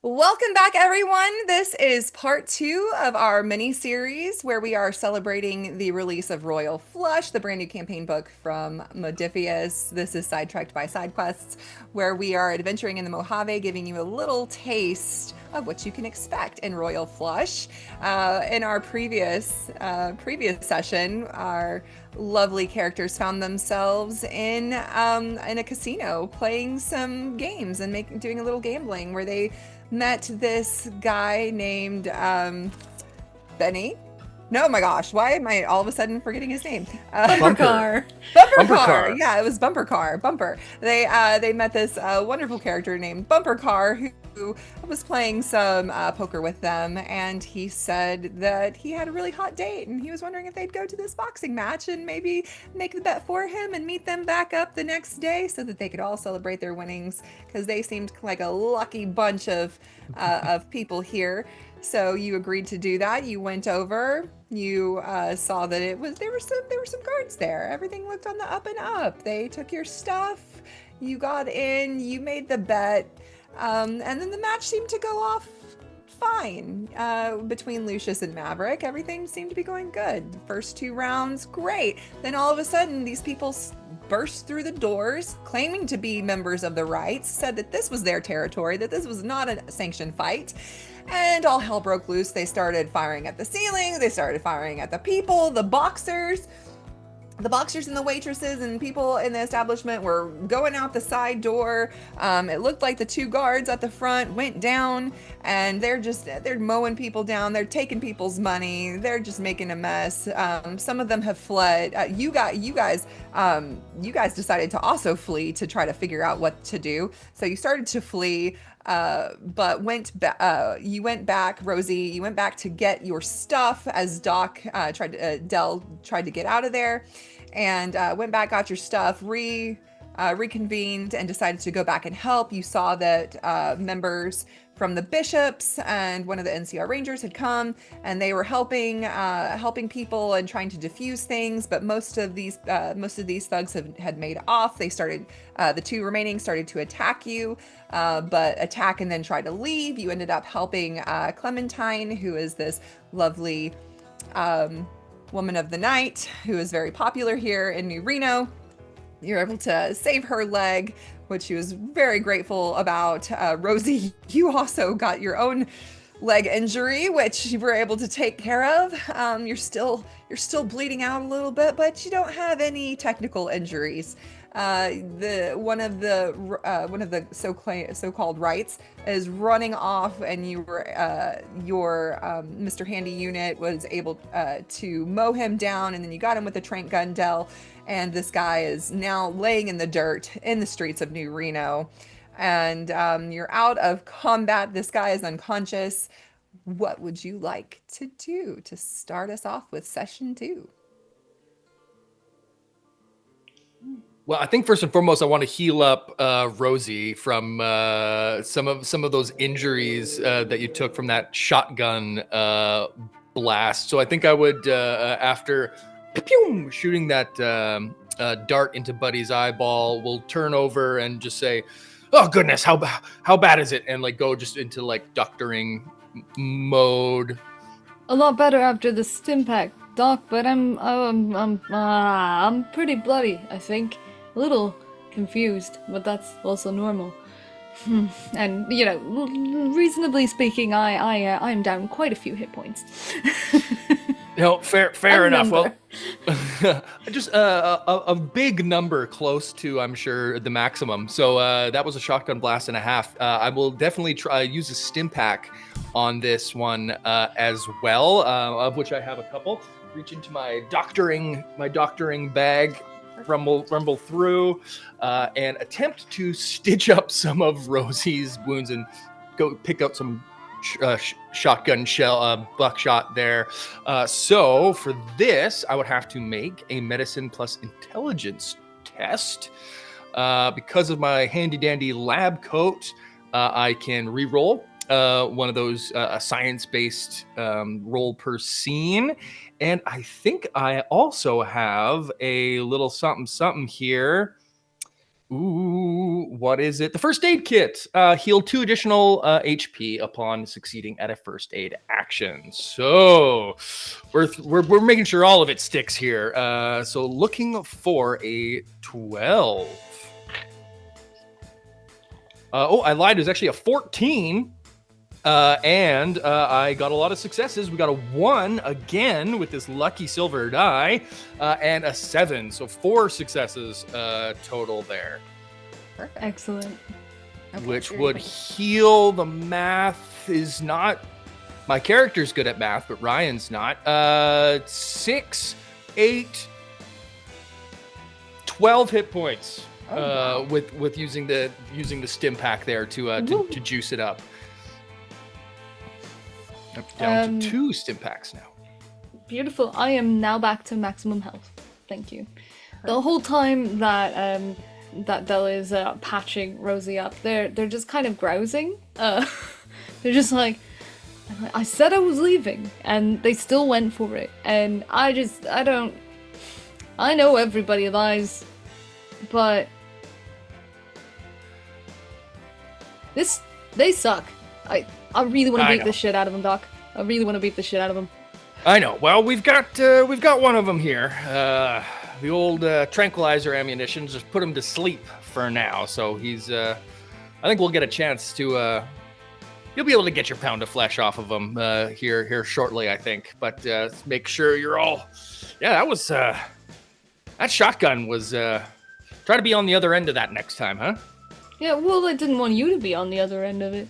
Welcome back, everyone. This is part two of our mini series where we are celebrating the release of Royal Flush, the brand new campaign book from Modiphius. This is Sidetracked by Sidequests, where we are adventuring in the Mojave, giving you a little taste of what you can expect in Royal Flush. In our previous session, our lovely characters found themselves in a casino playing some games and doing a little gambling where they met this guy named Benny. No, my gosh, why am I all of a sudden forgetting his name? Bumper car. Bumper Bumper Car. car. Yeah, it was Bumper Car. Bumper. They met this wonderful character named Bumper Car who was playing some poker with them, and he said that he had a really hot date, and he was wondering if they'd go to this boxing match and maybe make the bet for him and meet them back up the next day so that they could all celebrate their winnings because they seemed like a lucky bunch of people here. So you agreed to do that. You went over. You saw that there were some guards there. Everything looked on the up and up. They took your stuff. You got in. You made the bet, and then the match seemed to go off fine between Lucius and Maverick. Everything seemed to be going good. First two rounds, great. Then all of a sudden, these people burst through the doors, claiming to be members of the Rights, said that this was their territory, that this was not a sanctioned fight. And all hell broke loose. They started firing at the ceiling. They started firing at the people, the boxers. The boxers and the waitresses and people in the establishment were going out the side door. It looked like the two guards at the front went down, and they're mowing people down. They're taking people's money. They're just making a mess. Some of them have fled. You guys decided to also flee to try to figure out what to do. So you started to flee. But you went back, Rosy. You went back to get your stuff as Dell tried to get out of there, and went back, got your stuff, reconvened, and decided to go back and help. You saw that members from the bishops and one of the NCR Rangers had come, and they were helping people and trying to diffuse things. But most of these thugs had made off. The two remaining started to attack you, but attack and then try to leave. You ended up helping Clementine, who is this lovely woman of the night who is very popular here in New Reno. You're able to save her leg, which she was very grateful about. Rosy, you also got your own leg injury, which you were able to take care of. You're still bleeding out a little bit, but you don't have any technical injuries. The one of the so-called rights is running off, and your Mr. Handy unit was able to mow him down, and then you got him with a trank gun, Dell, and this guy is now laying in the dirt in the streets of New Reno, and you're out of combat. This guy is unconscious. What would you like to do to start us off with session two? Well, I think first and foremost, I want to heal up Rosy from some of those injuries that you took from that shotgun blast. So I think I would, after shooting that dart into Buddy's eyeball, will turn over and just say, "Oh goodness, how bad is it?" And like go just into like doctoring mode. A lot better after the stim pack, Doc. But I'm pretty bloody. I think a little confused, but that's also normal. And reasonably speaking, I'm down quite a few hit points. No, fair I enough. Well, remember. just a big number close to, I'm sure, the maximum. So that was a shotgun blast and a half. I will definitely try use a stim pack on this one as well, of which I have a couple. Reach into my doctoring bag, rumble through, and attempt to stitch up some of Rosie's wounds and go pick out some shotgun shell buckshot there. So for this, I would have to make a medicine plus intelligence test. Because of my handy dandy lab coat, I can re-roll one of those science-based roll per scene. And I think I also have a little something here Ooh, what is it? The first aid kit. Heal 2 additional HP upon succeeding at a first aid action. So we're making sure all of it sticks here. So looking for a 12. I lied. It was actually a 14. And I got a lot of successes. We got a 1 again with this lucky silver die, and a 7. So 4 successes total there. Perfect. Excellent. Okay, Which so would heal. The math is not. My character's good at math, but Ryan's not. 6, 8, 12 hit points. Wow. With using the stim pack there to juice it up. Down to 2 stim packs now. Beautiful. I am now back to maximum health. Thank you. The whole time that that Bella is patching Rosy up, they're just kind of grousing. They're just like, I said I was leaving, and they still went for it. And I know everybody lies, but they suck. I really want to beat the shit out of them, Doc. I really want to beat the shit out of them. I know. Well, we've got one of them here. The old tranquilizer ammunition. Just put him to sleep for now. So he's. I think we'll get a chance to. You'll be able to get your pound of flesh off of him here shortly, I think. But make sure you're all. Yeah, that was. That shotgun was. Try to be on the other end of that next time, huh? Yeah. Well, I didn't want you to be on the other end of it.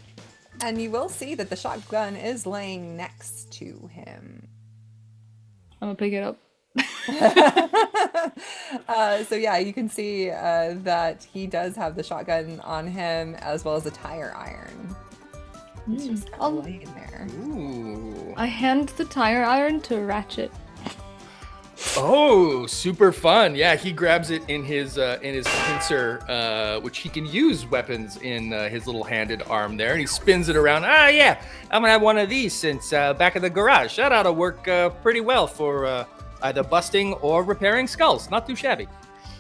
And you will see that the shotgun is laying next to him. I'm gonna pick it up. So yeah, you can see that he does have the shotgun on him, as well as a tire iron. It's just kind of laying there. Ooh. I hand the tire iron to Ratchet. Oh, super fun! Yeah, he grabs it in his pincer, which he can use weapons in his little handed arm there, and he spins it around. Yeah, I'm gonna have one of these since back in the garage. That ought to work pretty well for either busting or repairing skulls. Not too shabby.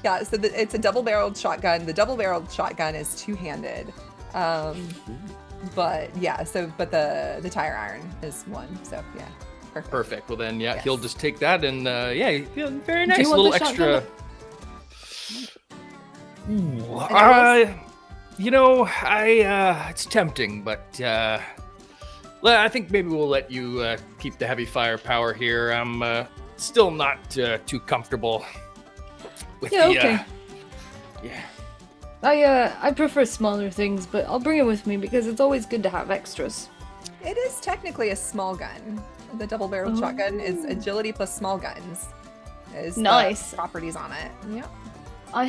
Yeah, so it's a double-barreled shotgun. The double-barreled shotgun is two-handed, but the tire iron is one. So yeah. Perfect. Well then, yeah, Yes. he'll just take that and very nice. Do you want Little the extra. It's tempting, but I think maybe we'll let you keep the heavy firepower here. I'm still not too comfortable with Okay. Yeah. I prefer smaller things, but I'll bring it with me because it's always good to have extras. It is technically a small gun. The double-barreled shotgun is agility plus small guns. Is nice the properties on it. Yep. I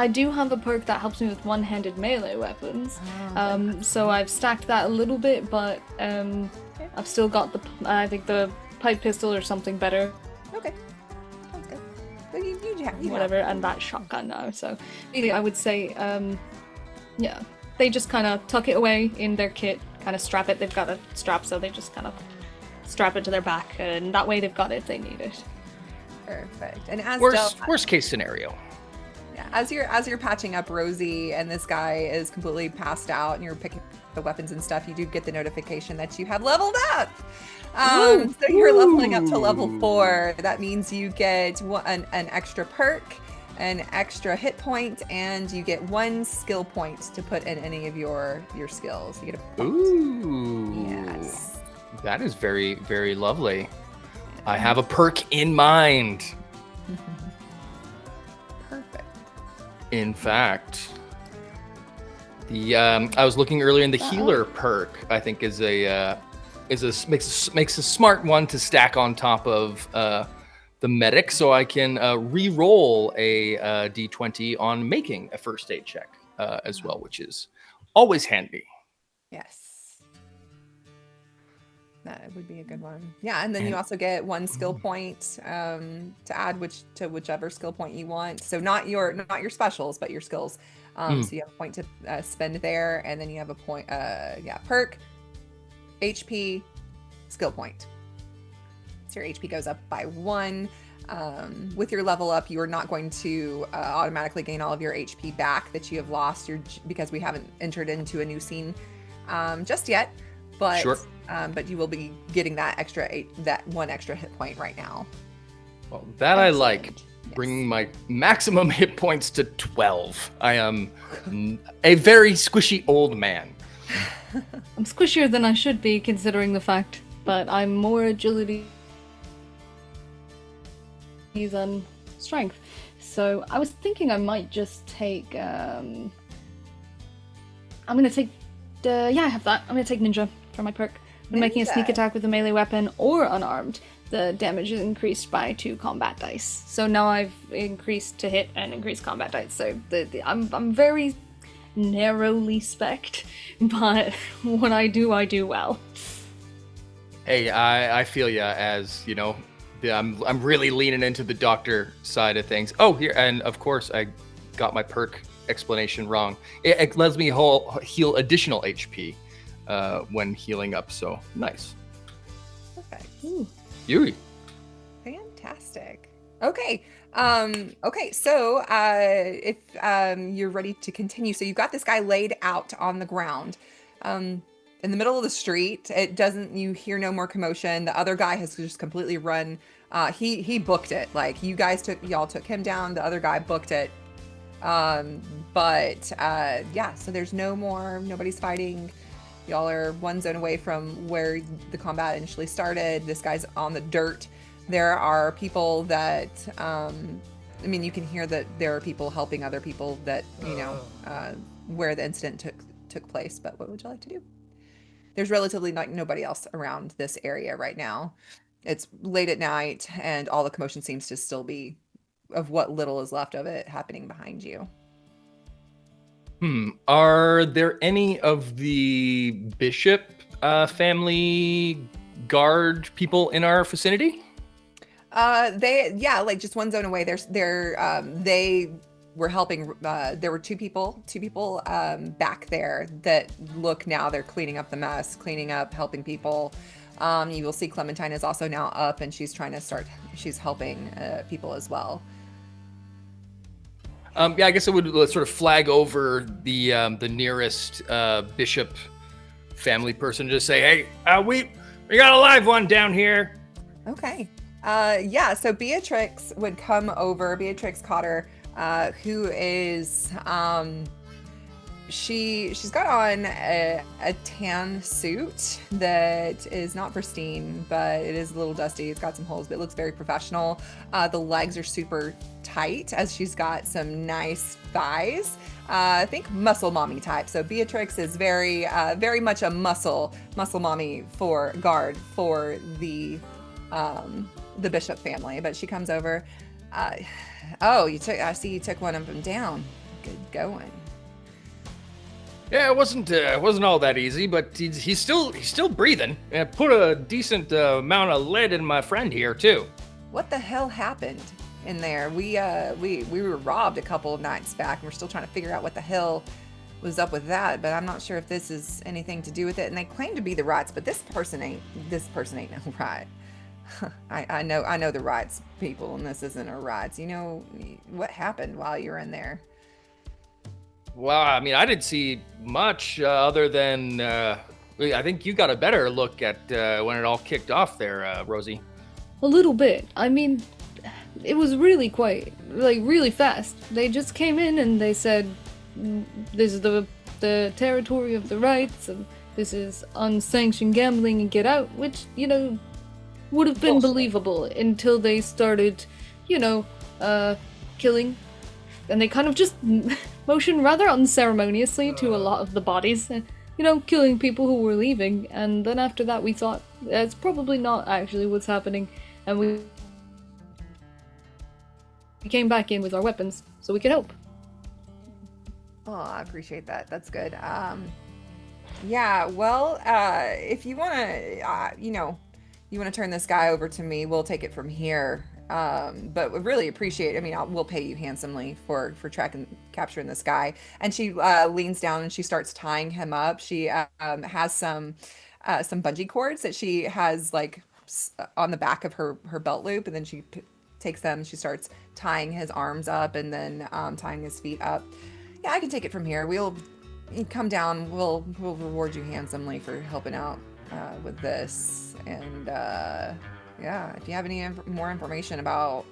do have a perk that helps me with one-handed melee weapons. So I've stacked that a little bit, but I've still got the pipe pistol or something better. Okay. Sounds good. But you Whatever, and that shotgun now. So really, I would say, they just kind of tuck it away in their kit, kind of strap it. They've got a strap, so they just kind of strap it to their back, and that way they've got it if they need it. Perfect. And as Worst case scenario. Yeah, as you're patching up Rosy and this guy is completely passed out and you're picking the weapons and stuff, you do get the notification that you have leveled up. So you're leveling up to level 4. That means you get an extra perk, an extra hit point, and you get 1 skill point to put in any of your skills. You get a point. Ooh. Yes. That is very, very lovely. I have a perk in mind. Perfect. In fact, I was looking earlier in the healer perk. I think makes a smart one to stack on top of the medic, so I can re-roll a d20 on making a first aid check as well, which is always handy. Yes. That would be a good one. Yeah, and then you also get 1 skill point to add to whichever skill point you want. So not your specials, but your skills. So you have a point to spend there, and then you have a point. Perk, HP, skill point. So your HP goes up by 1. with your level up, you are not going to automatically gain all of your HP back that you have lost because we haven't entered into a new scene just yet. But Sure. but you will be getting that one extra hit point right now. Well, that I like. Excellent. Yes. Bringing my maximum hit points to 12. I am a very squishy old man. I'm squishier than I should be, considering the fact, but I'm more agility than strength. So I was thinking I might just take. I'm gonna take. Yeah, I have that. I'm gonna take ninja for my perk. When making a sneak Ninja. attack with a melee weapon or unarmed, the damage is increased by 2 combat dice. So now I've increased to hit and increased combat dice. So I'm very narrowly spec'd, but what I do well. Hey, I feel ya, as you know. I'm really leaning into the doctor side of things. Oh, here, and of course I got my perk explanation wrong. It lets me heal additional HP when healing up. So nice. Perfect. Yuri. Fantastic. Okay. Okay. So, if you're ready to continue, so you've got this guy laid out on the ground, in the middle of the street. It doesn't. You hear no more commotion. The other guy has just completely run. He booked it. Like y'all took him down. The other guy booked it. But yeah. So there's no more. Nobody's fighting. Y'all are one zone away from where the combat initially started. This guy's on the dirt. There are people that, I mean, you can hear that there are people helping other people that, where the incident took place. But what would you like to do? There's relatively nobody else around this area right now. It's late at night, and all the commotion seems to still be, of what little is left of it, happening behind you. Are there any of the Bishop family guard people in our vicinity? Like just one zone away. They were helping. There were two people back there that look now. They're cleaning up the mess, helping people. You will see Clementine is also now up, and she's helping people as well. Yeah, I guess I would sort of flag over the nearest Bishop family person to say, "Hey, we got a live one down here." Okay. Yeah. So Beatrix would come over. Beatrix Cotter, who is she's got on a tan suit that is not pristine, but it is a little dusty. It's got some holes, but it looks very professional. The legs are super tight, as she's got some nice thighs. I think muscle mommy type. So Beatrix is very much a muscle mommy for the Bishop family. But she comes over. I see you took one of them down. Good going. Yeah, it wasn't all that easy, but he's still breathing. And put a decent amount of lead in my friend here too. What the hell happened in there? We were robbed a couple of nights back, and we're still trying to figure out what the hell was up with that. But I'm not sure if this is anything to do with it. And they claim to be the Rights, but this person ain't no right. I know the Rights people, and this isn't a Rights. You know what happened while you were in there? Well, I mean, I didn't see much other than I think you got a better look at when it all kicked off there, Rosy. A little bit. I mean, it was really really fast. They just came in and they said, "This is the territory of the Rights, and this is unsanctioned gambling, and get out," which, would have been believable until they started, killing. And they kind of just motioned rather unceremoniously to a lot of the bodies, killing people who were leaving. And then after that, we thought, that's probably not actually what's happening. And we came back in with our weapons so we could help. Oh, I appreciate that. That's good. Yeah, well, if you want to, you want to turn this guy over to me, we'll take it from here. But we really appreciate. I mean, we'll pay you handsomely for capturing this guy. And she leans down and she starts tying him up. She has some bungee cords that she has like on the back of her belt loop, and then she takes them. She starts tying his arms up and then tying his feet up. Yeah, I can take it from here. We'll you come down. We'll reward you handsomely for helping out with this. And yeah, if you have any more information about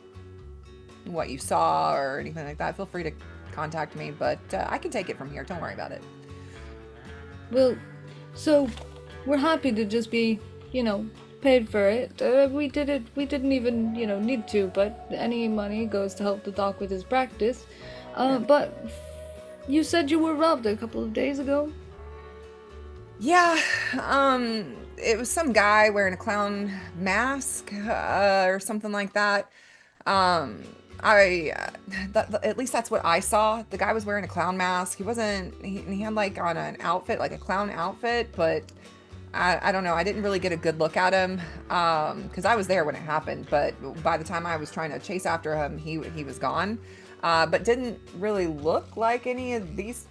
what you saw or anything like that, feel free to contact me. But I can take it from here. Don't worry about it. Well, so we're happy to just be, paid for it. We did it. We didn't even, need to. But any money goes to help the doc with his practice. But you said you were robbed a couple of days ago. Yeah, it was some guy wearing a clown mask or something like that. Um, at least that's what I saw. The guy was wearing a clown mask. He wasn't. He had like on an outfit, like a clown outfit, but I don't know. I didn't really get a good look at him because I was there when it happened. But by the time I was trying to chase after him, he was gone. But didn't really look like any of these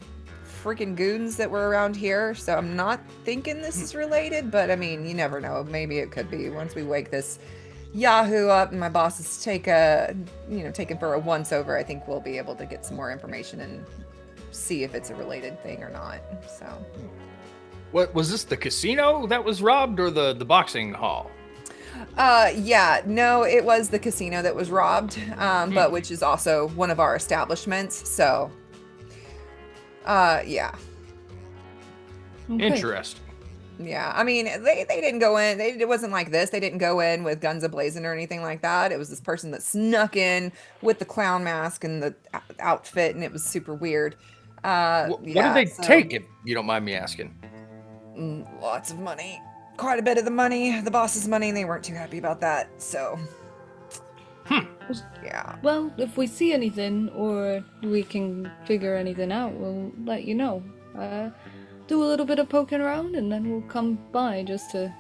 freaking goons that were around here. So I'm not thinking this is related. But I mean, you never know. Maybe it could be. Once we wake this Yahoo up and my bosses take him for a once over, I think we'll be able to get some more information and see if it's a related thing or not. So. What was this? The casino that was robbed, or the boxing hall? Yeah, no, it was the casino that was robbed, but which is also one of our establishments. So, yeah. Okay. Interesting. Yeah, I mean, they didn't go in. It wasn't like this. They didn't go in with guns ablazing or anything like that. It was this person that snuck in with the clown mask and the outfit, and it was super weird. What Yeah, did they so, take, if you don't mind me asking? lots of money. Quite a bit of the money, the boss's money, and they weren't too happy about that. So, yeah. Well, if we see anything or we can figure anything out, we'll let you know. Do a little bit of poking around and then we'll come by just to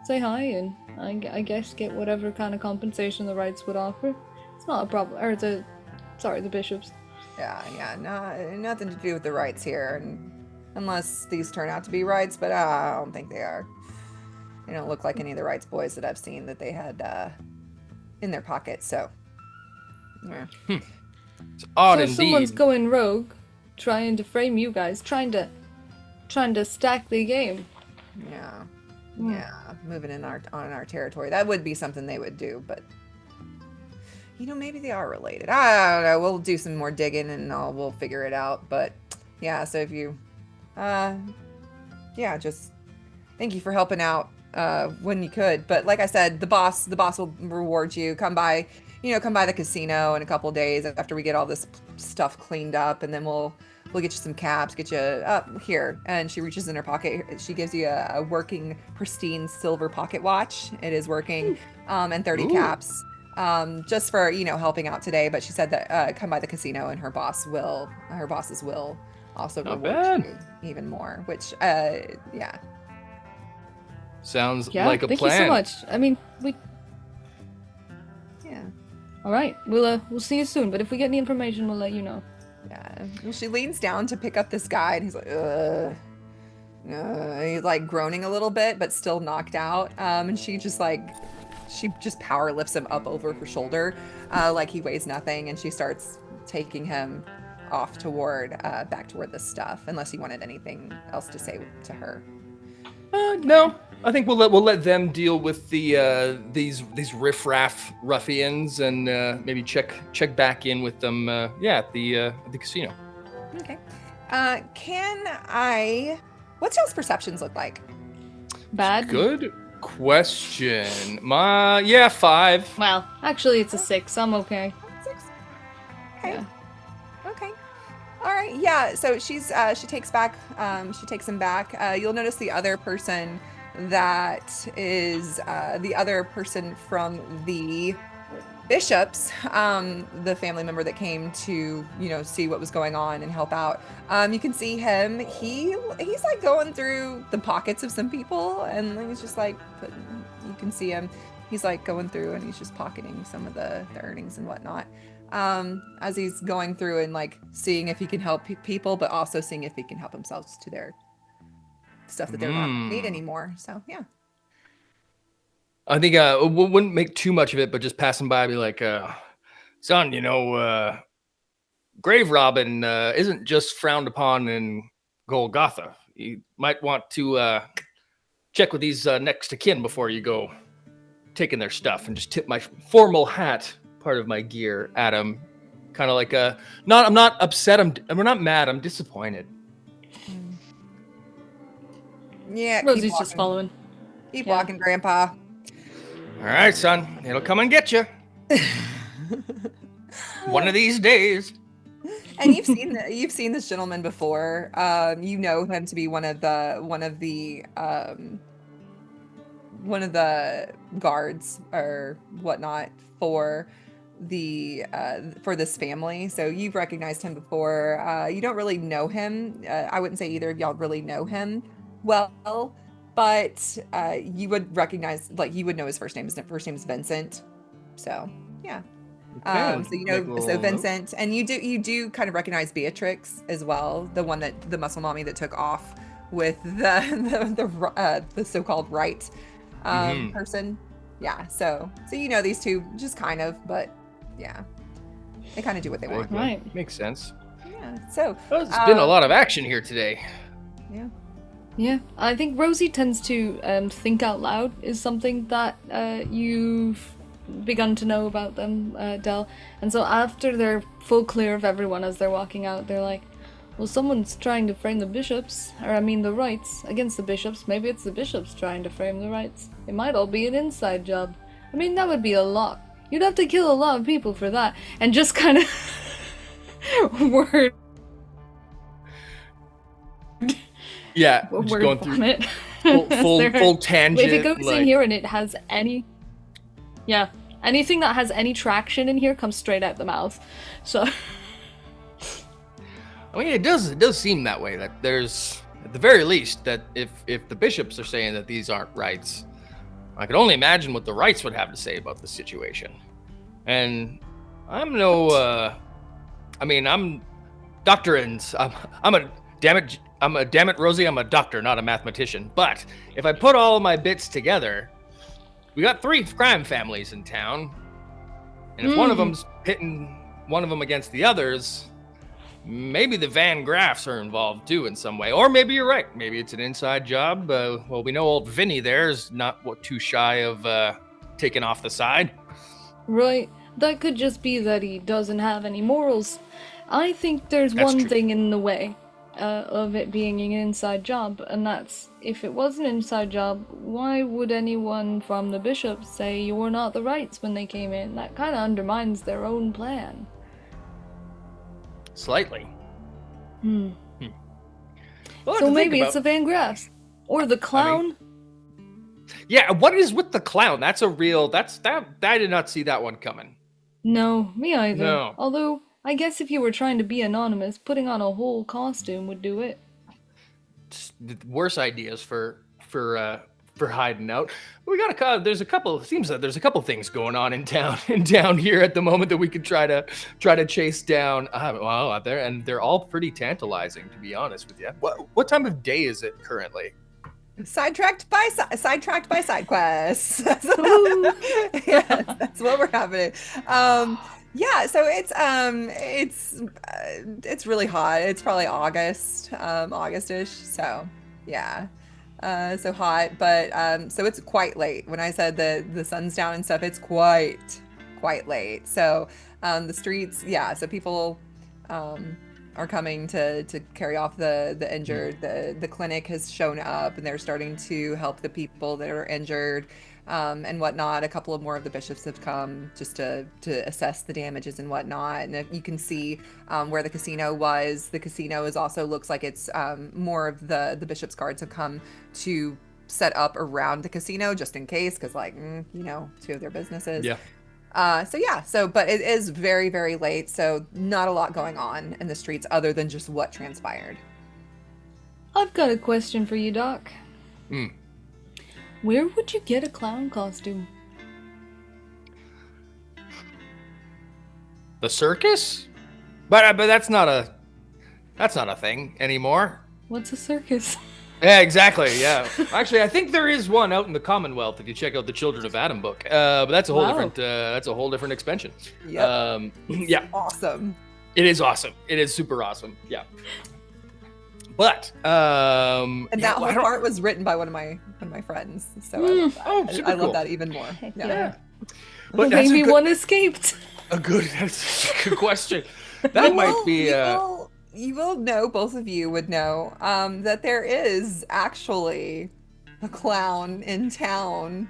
say hi and I guess get whatever kind of compensation the Rights would offer. It's not a problem. Or the bishops. Yeah, nothing to do with the rights here, and unless these turn out to be rights, but I don't think they are. They don't look like any of the rights boys that I've seen that they had in their pockets. So, yeah. It's odd So indeed. someone's going rogue, trying to frame you guys, trying to stack the game. Yeah, moving on our territory. That would be something they would do, but maybe they are related. I don't know. We'll do some more digging and we'll figure it out. But yeah, so if you, just thank you for helping out when you could. But like I said, the boss will reward you. Come by the casino in a couple days after we get all this stuff cleaned up, and then we'll get you some caps, get you up here. And she reaches in her pocket. She gives you a working, pristine silver pocket watch. It is working, and 30 caps, just for helping out today. But she said that come by the casino, and her bosses will also reward you even more. Which, yeah. Sounds Yeah, like a thank plan. you so much. I mean, Yeah. All right, we'll see you soon. But if we get any information, we'll let you know. Yeah. Well, she leans down to pick up this guy, and he's like, ugh. He's like groaning a little bit, but still knocked out. And she just power lifts him up over her shoulder, like he weighs nothing, and she starts taking him off back toward the stuff. Unless you wanted anything else to say to her. No, I think we'll let them deal with these riffraff ruffians, and maybe check back in with them. At the casino. Okay. What's y'all's perceptions look like? Bad. Good question. 5. Well, actually, it's a 6. I'm okay. 6. Okay. Yeah. Okay. All right. Yeah. So she takes him back. You'll notice the other person that is the other person from the bishops, the family member that came to see what was going on and help out. You can see him. He's like going through the pockets of some people, and he's just like you can see him. He's like going through and he's just pocketing some of the earnings and whatnot. As he's going through and like seeing if he can help people, but also seeing if he can help himself to their stuff that they don't need anymore. So yeah. I think wouldn't make too much of it, but just passing by, be like, son, grave robbing isn't just frowned upon in Golgotha. You might want to check with these next of kin before you go taking their stuff, and just tip my formal hat, part of my gear, at him. Kind of like I'm not upset. I'm not mad. I'm disappointed. Yeah, keep Rosie's walking. just following. Keep Yeah. walking, Grandpa. All right, son. It'll come and get you one of these days. And you've seen this gentleman before. You know him to be one of the guards or whatnot for for this family. So you've recognized him before. You don't really know him. I wouldn't say either of y'all really know him well, but you would recognize, like, you would know his first name. His first name is Vincent. So yeah. Okay, So you make a know, little so note. Vincent, and you do kind of recognize Beatrix as well, the one that the muscle mommy that took off with the so-called right person. Yeah, so you know these two just kind of, but yeah, they kind of do what they want. Right. Makes sense. Yeah. So Well, there's been a lot of action here today. Yeah. Yeah, I think Rosie tends to think out loud is something that you've begun to know about them, Del. And so after they're full clear of everyone as they're walking out, they're like, well, someone's trying to frame the bishops, or I mean the rights, against the bishops. Maybe it's the bishops trying to frame the rights. It might all be an inside job. I mean, that would be a lot. You'd have to kill a lot of people for that. And just kind of word. Yeah, just going through it. full tangent. If it goes in here and it has any, anything that has any traction in here comes straight out the mouth. So, I mean, it does seem that way. That there's, at the very least, that if the bishops are saying that these aren't rights, I can only imagine what the rights would have to say about the situation. And I'm no, I'm doctorines. I'm a damn it, Rosy. I'm a doctor, not a mathematician. But if I put all my bits together, we got 3 crime families in town, and if one of them's pitting one of them against the others, maybe the Van Graffs are involved too in some way. Or maybe you're right. Maybe it's an inside job. Well, we know old Vinny there is not too shy of taking off the side. Right. That could just be that he doesn't have any morals. I think there's That's one true. thing in the way of it being an inside job, and that's, if it was an inside job, why would anyone from the bishops say you were not the rights when they came in? That kind of undermines their own plan. Slightly. Well, So maybe it's the Van Graffs. Or the clown. Yeah, what is with the clown? That's a real, I did not see that one coming. No, me either. No. Although, I guess if you were trying to be anonymous, putting on a whole costume would do it. Worse ideas for hiding out. We got there's a couple. It seems that there's a couple things going on in town here at the moment that we could try to chase down. Out there, and they're all pretty tantalizing, to be honest with you. What time of day is it currently? Sidetracked by Sidequests. Yes, that's what we're having. Yeah, so it's really hot. It's probably August, Augustish. So yeah, so hot, but so it's quite late. When I said the sun's down and stuff, it's quite late. So the streets, yeah. So people are coming to carry off the injured. The clinic has shown up, and they're starting to help the people that are injured. And whatnot. A couple of more of the bishops have come just to assess the damages and whatnot. And if you can see where the casino was, the casino is also looks like it's more of the bishops' guards have come to set up around the casino just in case, because two of their businesses. Yeah. But it is very, very late, so not a lot going on in the streets other than just what transpired. I've got a question for you, Doc. Where would you get a clown costume? The circus? But that's not a thing anymore. What's a circus? Yeah, exactly. Yeah. Actually, I think there is one out in the Commonwealth if you check out the Children of Adam book. But that's a whole Wow. different. That's a whole different expansion. Yep. Yeah, Awesome. it is awesome. It is super awesome. Yeah. But And yeah, that well, whole part was written by one of my friends. So I love that. Oh, super I love cool. that even more. Heck Yeah. yeah. But that's Maybe a good, one escaped. that's a good question. That might be. You will know, both of you would know, that there is actually a clown in town.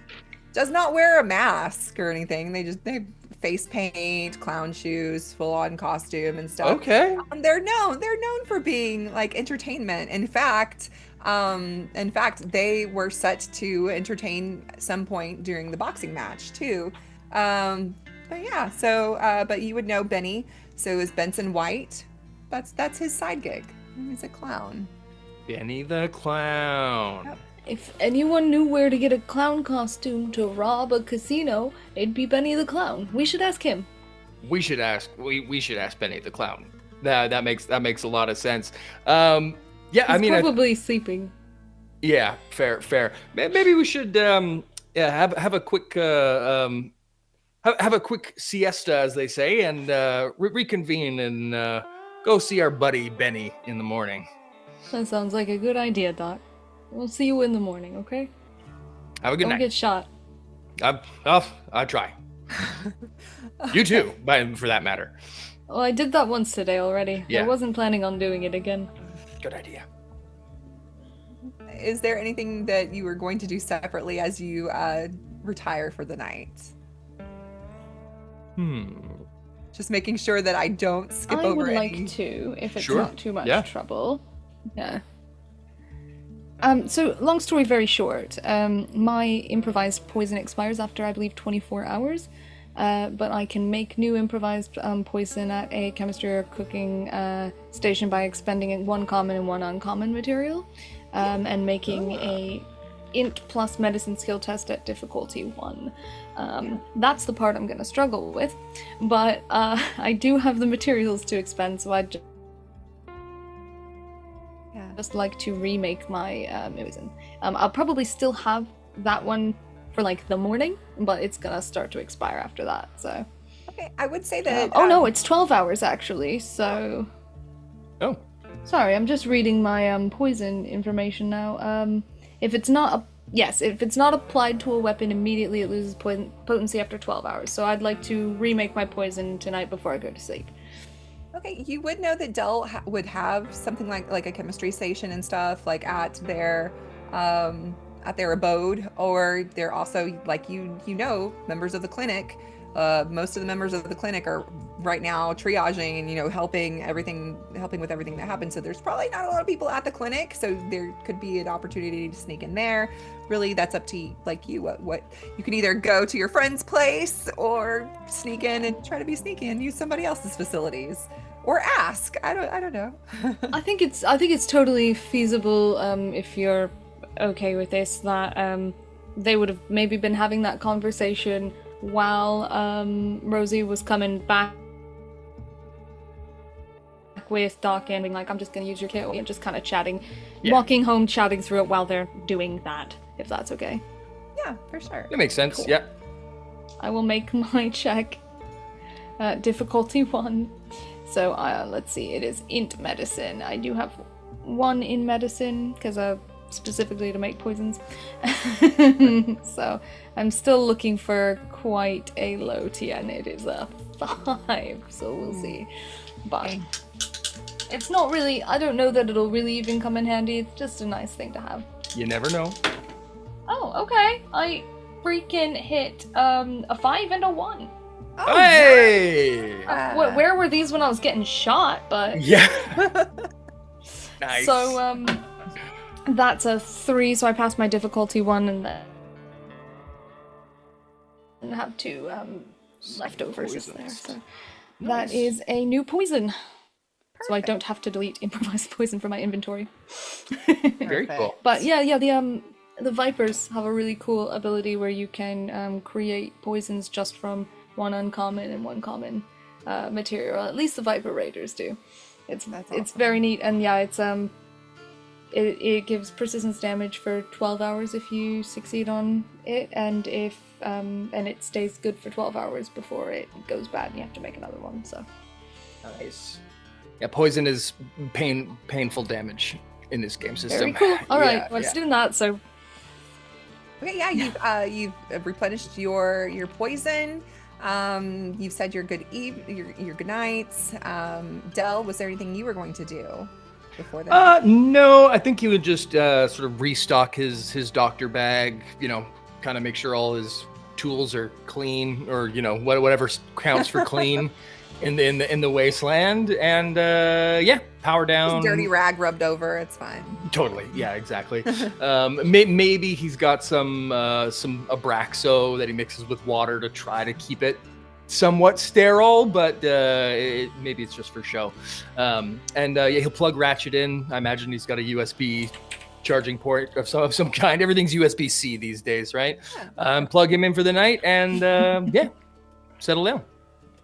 Does not wear a mask or anything. They face paint, clown shoes, full on costume and stuff. Okay. They're known for being like entertainment. In fact, they were set to entertain at some point during the boxing match too. But yeah, but you would know Benny. So is Benson White. That's his side gig. He's a clown. Benny the Clown. Yep. If anyone knew where to get a clown costume to rob a casino, it'd be Benny the Clown. We should ask him. We should ask Benny the Clown. That makes a lot of sense. Yeah, I He's mean, probably sleeping. yeah, fair. Maybe we should have a quick have a quick siesta, as they say, and reconvene and go see our buddy Benny in the morning. That sounds like a good idea, Doc. We'll see you in the morning, okay? Have a good Don't night. get shot. I'll try. You too, for that matter. Well, I did that once today already. Yeah. I wasn't planning on doing it again. Good idea. Is there anything that you were going to do separately as you retire for the night? Just making sure that I don't skip I over would any. like to, if it's Sure. not too much Yeah. trouble. Yeah. So long story very short, my improvised poison expires after, I believe, 24 hours. But I can make new improvised poison at a chemistry or cooking station by expending one common and one uncommon material, and making a int plus medicine skill test at difficulty 1. That's the part I'm going to struggle with, but I do have the materials to expend, so I'd just like to remake my poison. I'll probably still have that one for like the morning, but it's gonna start to expire after that. So Okay, I would say that. oh no, it's 12 hours actually. So Oh. sorry, I'm just reading my poison information now. If it's not applied to a weapon immediately, it loses potency after 12 hours. So I'd like to remake my poison tonight before I go to sleep. Okay, you would know that Dell would have something like a chemistry station and stuff like at their abode, or they're also like members of the clinic. Most of the members of the clinic are right now triaging and helping with everything that happens. So there's probably not a lot of people at the clinic, so there could be an opportunity to sneak in there. Really, that's up to you. What you can either go to your friend's place or sneak in and try to be sneaky and use somebody else's facilities, or ask. I don't know. I think it's totally feasible, if you're okay with this, that they would have maybe been having that conversation while Rosy was coming back with Doc and being like, I'm just gonna use your kit, and just kind of chatting, walking home, chatting through it while they're doing that, if that's okay. Yeah, for sure. That makes sense. Cool. Yeah. I will make my check. Difficulty 1. So let's see, it is int medicine. I do have 1 in medicine because specifically to make poisons. So I'm still looking for quite a low TN. It is a 5, so we'll see. But it's not really, I don't know that it'll really even come in handy. It's just a nice thing to have. You never know. Oh, okay. I freaking hit a 5 and a 1. Oh, Hey! Where were these when I was getting shot? But Yeah. Nice. so that's a 3, so I passed my difficulty 1, and then have 2 leftovers just there. So that is a new poison. So I don't have to delete improvised poison from my inventory. Very cool. But yeah, the Vipers have a really cool ability where you can create poisons just from 1 uncommon and 1 common material. At least the Viper Raiders do. It's That's awesome. very neat, and yeah, it's it gives persistence damage for 12 hours if you succeed on it, and if and it stays good for 12 hours before it goes bad and you have to make another one. So Nice. Yeah, poison is painful damage in this game system. very cool. All right, Yeah, let's yeah. do that. So Okay, yeah, you've replenished your poison. You've said your your good nights. Dell, was there anything you were going to do before that? No, I think he would just sort of restock his doctor bag, kind of make sure all his tools are clean, or whatever counts for clean in the wasteland, and power down. Just dirty rag rubbed over. It's fine. Totally, yeah, exactly. Maybe he's got some Abraxo that he mixes with water to try to keep it somewhat sterile, but maybe it's just for show. He'll plug Ratchet in. I imagine he's got a USB charging port of some kind. Everything's USB-C these days, right? Yeah. Plug him in for the night, and settle down.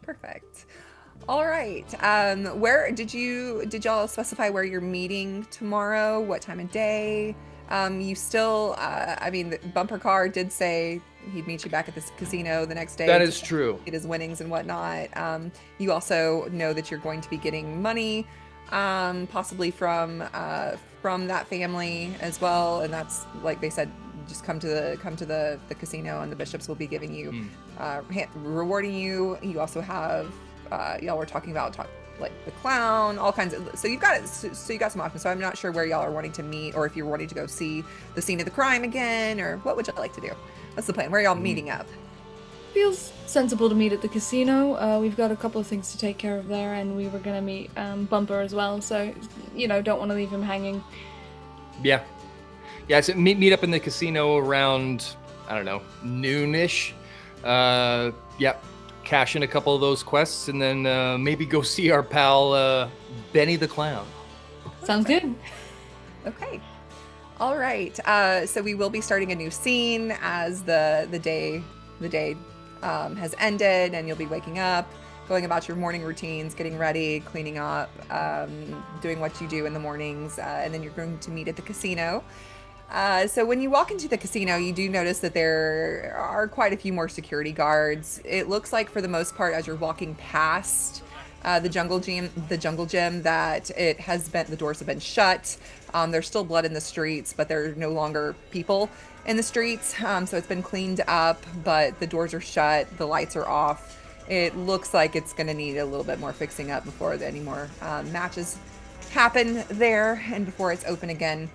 Perfect. All right. Where did y'all specify where you're meeting tomorrow? What time of day? You still, the bumper car did say he'd meet you back at this casino the next day. That is true. Get his winnings and whatnot. You also know that you're going to be getting money, possibly from that family as well. And that's, like they said, just come to the casino, and the bishops will be giving you, rewarding you. You also have, y'all were talking about like the clown, all kinds of. So you've got so you got some options. So I'm not sure where y'all are wanting to meet, or if you're wanting to go see the scene of the crime again, or what would you like to do? What's the plan? Where are y'all meeting up? feels sensible to meet at the casino. We've got a couple of things to take care of there, and we were gonna meet Bumper as well. So don't want to leave him hanging. Yeah. So meet up in the casino around, I don't know, noonish. Cash in a couple of those quests, and then maybe go see our pal Benny the Clown. Sounds good. Okay. All right. So we will be starting a new scene as the day has ended, and you'll be waking up, going about your morning routines, getting ready, cleaning up, doing what you do in the mornings, and then you're going to meet at the casino. So when you walk into the casino, you do notice that there are quite a few more security guards. It looks like, for the most part, as you're walking past the jungle gym, that the doors have been shut. There's still blood in the streets, but there are no longer people in the streets. So it's been cleaned up, but the doors are shut, the lights are off. It looks like it's going to need a little bit more fixing up before any more matches happen there, and before it's open again.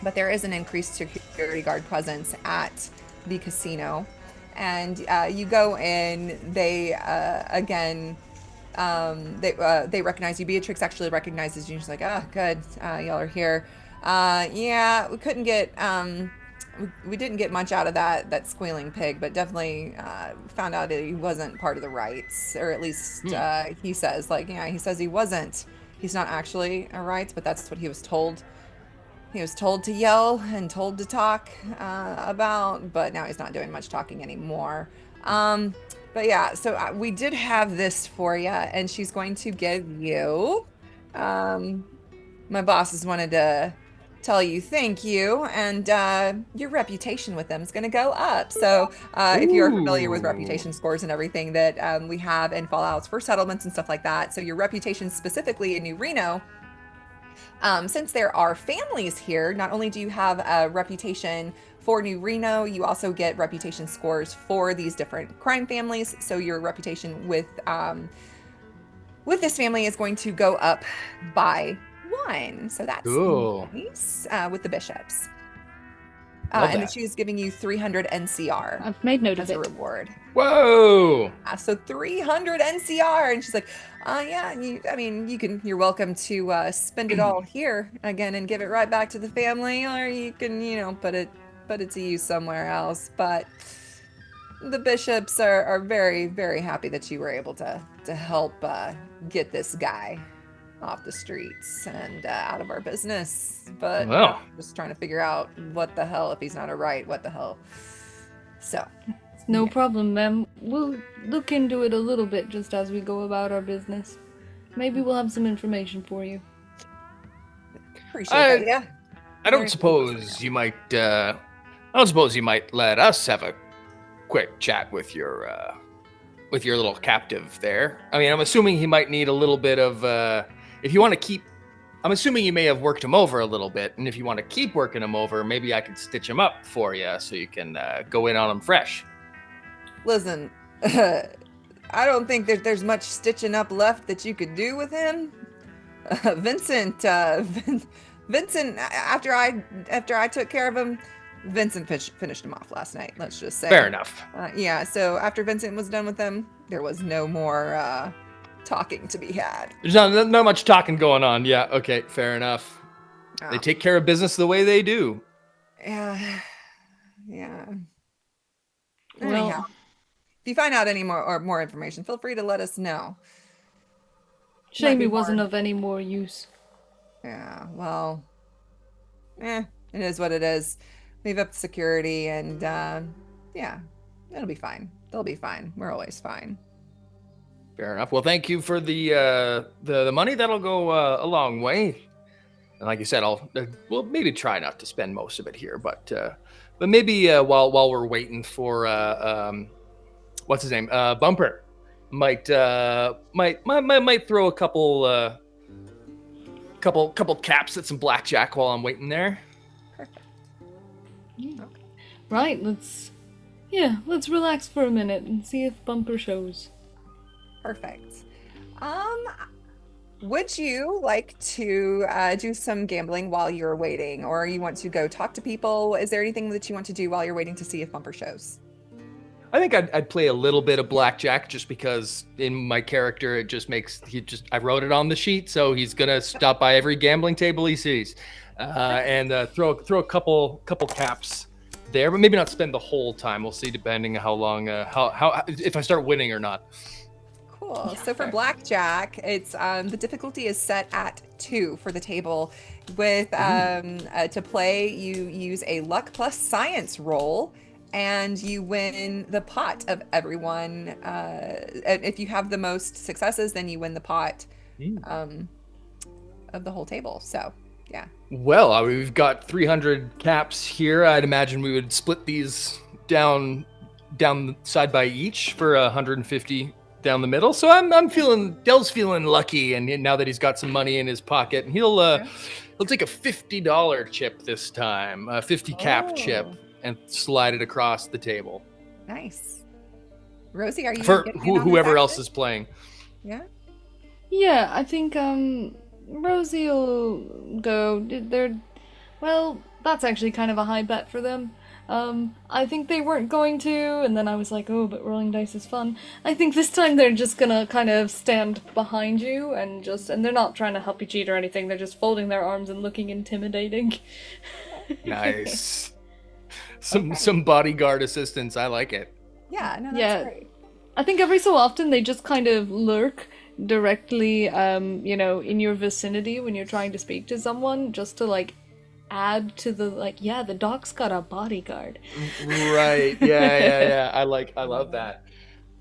But there is an increased security guard presence at the casino. And you go in, they recognize you. Beatrix actually recognizes you. She's like, "Oh, good, y'all are here." We couldn't get, we didn't get much out of that squealing pig, but definitely found out that he wasn't part of the rights, or at least he says, he says he wasn't. He's not actually a rights, but that's what he was told. He was told to yell and told to talk about, but now he's not doing much talking anymore. But yeah, so we did have this for you, and she's going to give you, my bosses wanted to tell you thank you, and your reputation with them is going to go up. So if you're familiar with reputation scores and everything that we have in Fallouts for settlements and stuff like that, so your reputation specifically in New Reno, since there are families here, not only do you have a reputation for New Reno, you also get reputation scores for these different crime families. So your reputation with this family is going to go up by 1. So that's cool. Nice with the bishops. And then she's giving you 300 NCR. I've made note of it. As a reward. Whoa! So 300 NCR, and she's like, you're welcome to spend it all here again and give it right back to the family, or you can, put it to use somewhere else. But the bishops are very, very happy that you were able to help get this guy off the streets and out of our business. But well, just trying to figure out what the hell, if he's not a right, what the hell. So. No problem, ma'am. We'll look into it a little bit just as we go about our business. Maybe we'll have some information for you. Appreciate that, yeah. I don't suppose you might. I don't suppose you might let us have a quick chat with your little captive there. I mean, I'm assuming he might need a little bit of. If you want to keep, I'm assuming you may have worked him over a little bit, and if you want to keep working him over, maybe I could stitch him up for you so you can go in on him fresh. Listen, I don't think that there's much stitching up left that you could do with him. Vincent, Vincent, after I took care of him, Vincent finished him off last night. Let's just say. Fair enough. Yeah. So after Vincent was done with him, there was no more talking to be had. There's not much talking going on. Yeah. Okay. Fair enough. Oh. They take care of business the way they do. Yeah. Yeah. Well, Anyhow, if you find out any more information, feel free to let us know. shame be he wasn't more. of any more use. Yeah, well, it is what it is. Leave up security and, yeah, it'll be fine. They'll be fine. We're always fine. Fair enough. Well, thank you for the money. That'll go a long way. And like you said, I'll we'll maybe try not to spend most of it here, but maybe while we're waiting for what's his name, Bumper, might throw a couple caps at some blackjack while I'm waiting there. Perfect. Okay. Right, let's relax for a minute and see if Bumper shows. Perfect. Would you like to do some gambling while you're waiting, or you want to go talk to people? Is there anything that you want to do while you're waiting to see if Bumper shows? I think I'd play a little bit of blackjack just because in my character I wrote it on the sheet, so he's gonna stop by every gambling table he sees, and throw a couple caps there, but maybe not spend the whole time. We'll see depending on how long how if I start winning or not. Cool. Yeah, So for fair. blackjack, it's the difficulty is set at 2 for the table. With to play, you use a luck plus science roll, and you win the pot of everyone. If you have the most successes, then you win the pot of the whole table. So yeah. Well, we've got 300 caps here. I'd imagine we would split these down side by each for 150 down the middle. So I'm feeling Dell's feeling lucky, and now that he's got some money in his pocket, and he'll take a $50 chip this time, a 50 cap chip, and slide it across the table. Nice. Rosie, are you For getting in on this whoever else action? is playing. Yeah. Yeah, I think Rosie will go. Well, that's actually kind of a high bet for them. I think they weren't going to, and then I was like, oh, but rolling dice is fun. I think this time they're just gonna kind of stand behind you and they're not trying to help you cheat or anything, they're just folding their arms and looking intimidating. Nice. Some bodyguard assistance. I like it. Yeah, no, that's Yeah. great. I think every so often they just kind of lurk directly, in your vicinity when you're trying to speak to someone, just to add to the doc's got a bodyguard. Right. Yeah. I love that.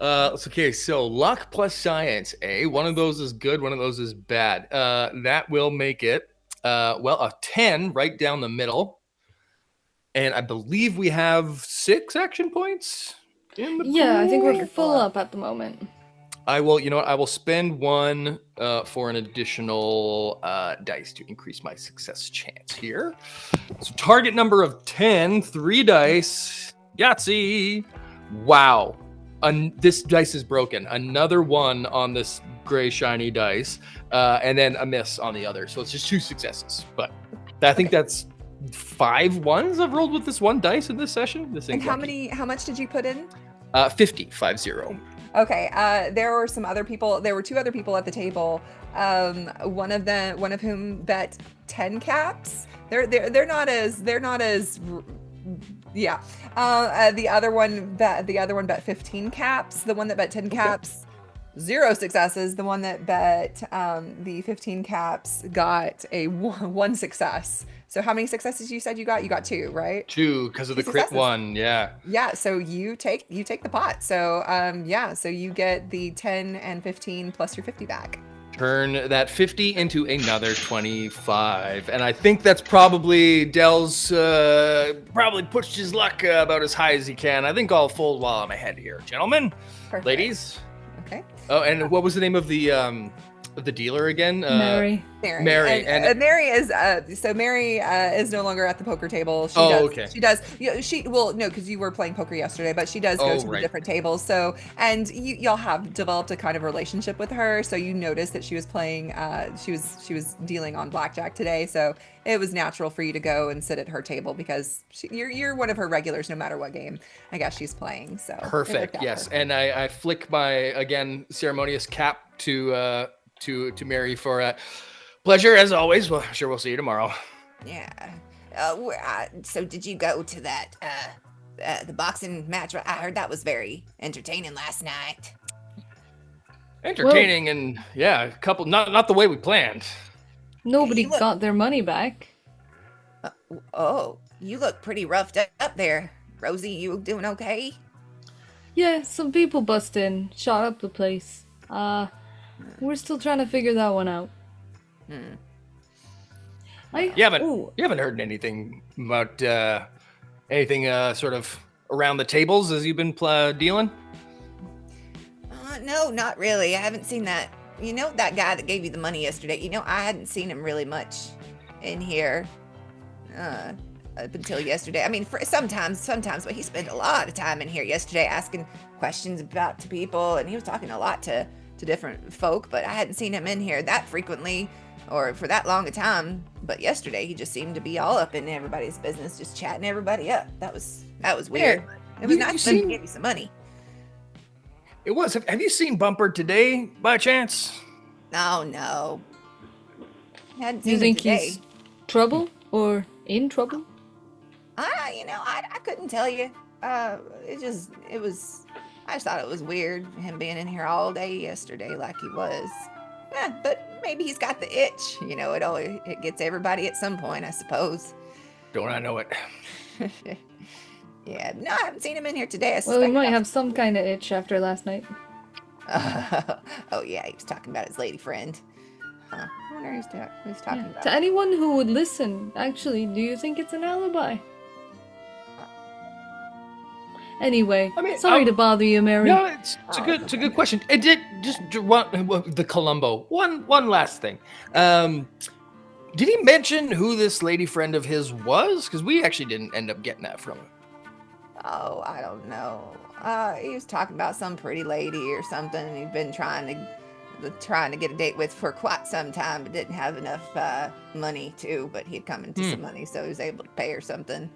Okay, so luck plus science, one of those is good, one of those is bad. That will make it a 10 right down the middle. And I believe we have 6 action points in the Yeah, I think pool. we're full up at the moment. I will, I will spend 1 for an additional dice to increase my success chance here. So target number of 10, 3 dice, Yahtzee. Wow. This dice is broken. Another 1 on this gray shiny dice, and then a miss on the other. So it's just 2 successes. But I think that's 5 ones I've rolled with this 1 dice in this session. This And ain't how much did you put in? 50. Okay, there were 2 other people at the table. One of whom bet 10 caps. They're not as yeah. The other one bet 15 caps. The one that bet 10 caps, 0 successes. The one that bet the 15 caps got a 1 success. So how many successes you said you got? You got 2, right? 2 because of the 2 crit successes. 1. Yeah. Yeah, so you take the pot. So so you get the 10 and 15 plus your 50 back. turn that 50 into another 25. And I think that's probably Dell's probably pushed his luck about as high as he can. I think I'll fold while I'm ahead here. Gentlemen, Perfect. ladies. Okay. Oh, and what was the name of the dealer again? Mary. Mary. And Mary is Mary is no longer at the poker table. Okay. She does. No, because you were playing poker yesterday, but she does go to the different tables. So, and y'all have developed a kind of relationship with her. So you noticed that she was playing. She was dealing on blackjack today. So it was natural for you to go and sit at her table because you're one of her regulars, no matter what game I guess she's playing. So perfect. Yes, and I flick my again ceremonious cap to Mary for pleasure as always. Well, I'm sure we'll see you tomorrow. Yeah. So did you go to that the boxing match? I heard that was very entertaining last night. Entertaining and a couple not the way we planned. Nobody got their money back. You look pretty roughed up there. Rosy, you doing okay? Yeah, some people bust in, shot up the place. We're still trying to figure that one out. You haven't heard anything about anything sort of around the tables as you've been dealing? No, not really. I haven't seen that. You know that guy that gave you the money yesterday? You know, I hadn't seen him really much in here up until yesterday. I mean, sometimes, but he spent a lot of time in here yesterday asking questions to people, and he was talking a lot to different folk, but I hadn't seen him in here that frequently or for that long a time. But yesterday he just seemed to be all up in everybody's business, just chatting everybody up. That was weird. It was nice to give you some money. It was. Have you seen Bumper today by chance? No. Hadn't seen You think him today. he's trouble or in trouble? I couldn't tell you. I just thought it was weird, him being in here all day yesterday like he was. But maybe he's got the itch. You know, it gets everybody at some point, I suppose. Don't I know it? Yeah, no, I haven't seen him in here today. Well, he might have some kind of itch after last night. Oh, yeah, he was talking about his lady friend. I wonder who's talking about. To anyone who would listen, actually, do you think it's an alibi? Anyway, sorry to bother you, Mary. No, it's a good question. It did just the Columbo. One last thing. Did he mention who this lady friend of his was? Because we actually didn't end up getting that from him. Oh, I don't know. He was talking about some pretty lady or something he'd been trying to get a date with for quite some time, but didn't have enough money to. But he'd come into some money, so he was able to pay her something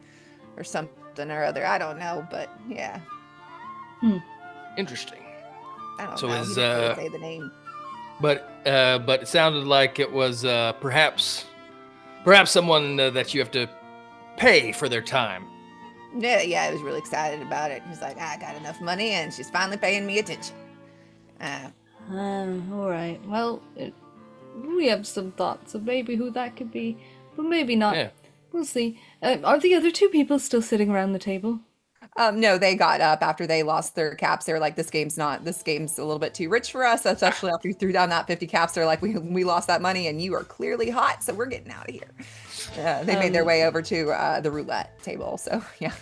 or other. I don't know, but yeah. Interesting. I don't So know. is He didn't really say the name. but it sounded like it was perhaps someone that you have to pay for their time. Yeah, I was really excited about it. He's like, I got enough money, and she's finally paying me attention. All right. Well, we have some thoughts of maybe who that could be, but maybe not. Yeah. We'll see. Are the other two people still sitting around the table? No, they got up after they lost their caps. They were like, this game's a little bit too rich for us. Especially after you threw down that 50 caps. They're like, we lost that money and you are clearly hot, so we're getting out of here. They made their way over to the roulette table. So yeah.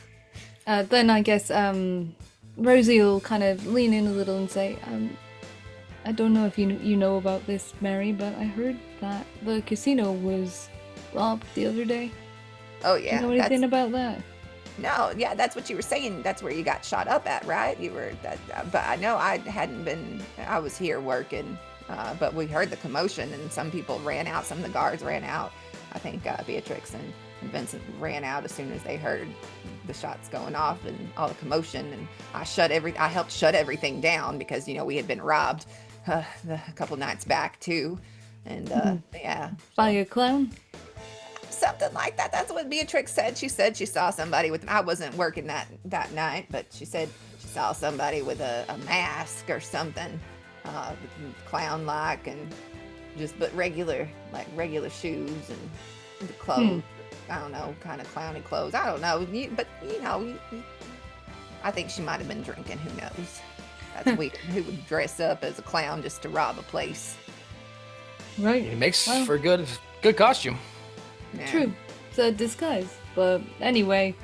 Then I guess Rosy will kind of lean in a little and say, I don't know if you know about this, Mary, but I heard that the casino was robbed the other day. Oh yeah. Do you know anything about that? No, yeah, that's what you were saying. That's where you got shot up at, right? You were but I know I was here working, but we heard the commotion and some people ran out. Some of the guards ran out. I think Beatrix and Vincent ran out as soon as they heard the shots going off and all the commotion. And I helped shut everything down because we had been robbed a couple nights back too, and yeah. By a clown? Something like that. That's what Beatrix said. She said she saw somebody with. I wasn't working that night, but she said she saw somebody with a mask or something, clown-like, and but regular shoes and the clothes. I don't know, kind of clowny clothes. I don't know, I think she might have been drinking. Who knows? That's weird. Who would dress up as a clown just to rob a place? Right. It makes Well, for a good costume. Yeah. true. It's a disguise. But anyway,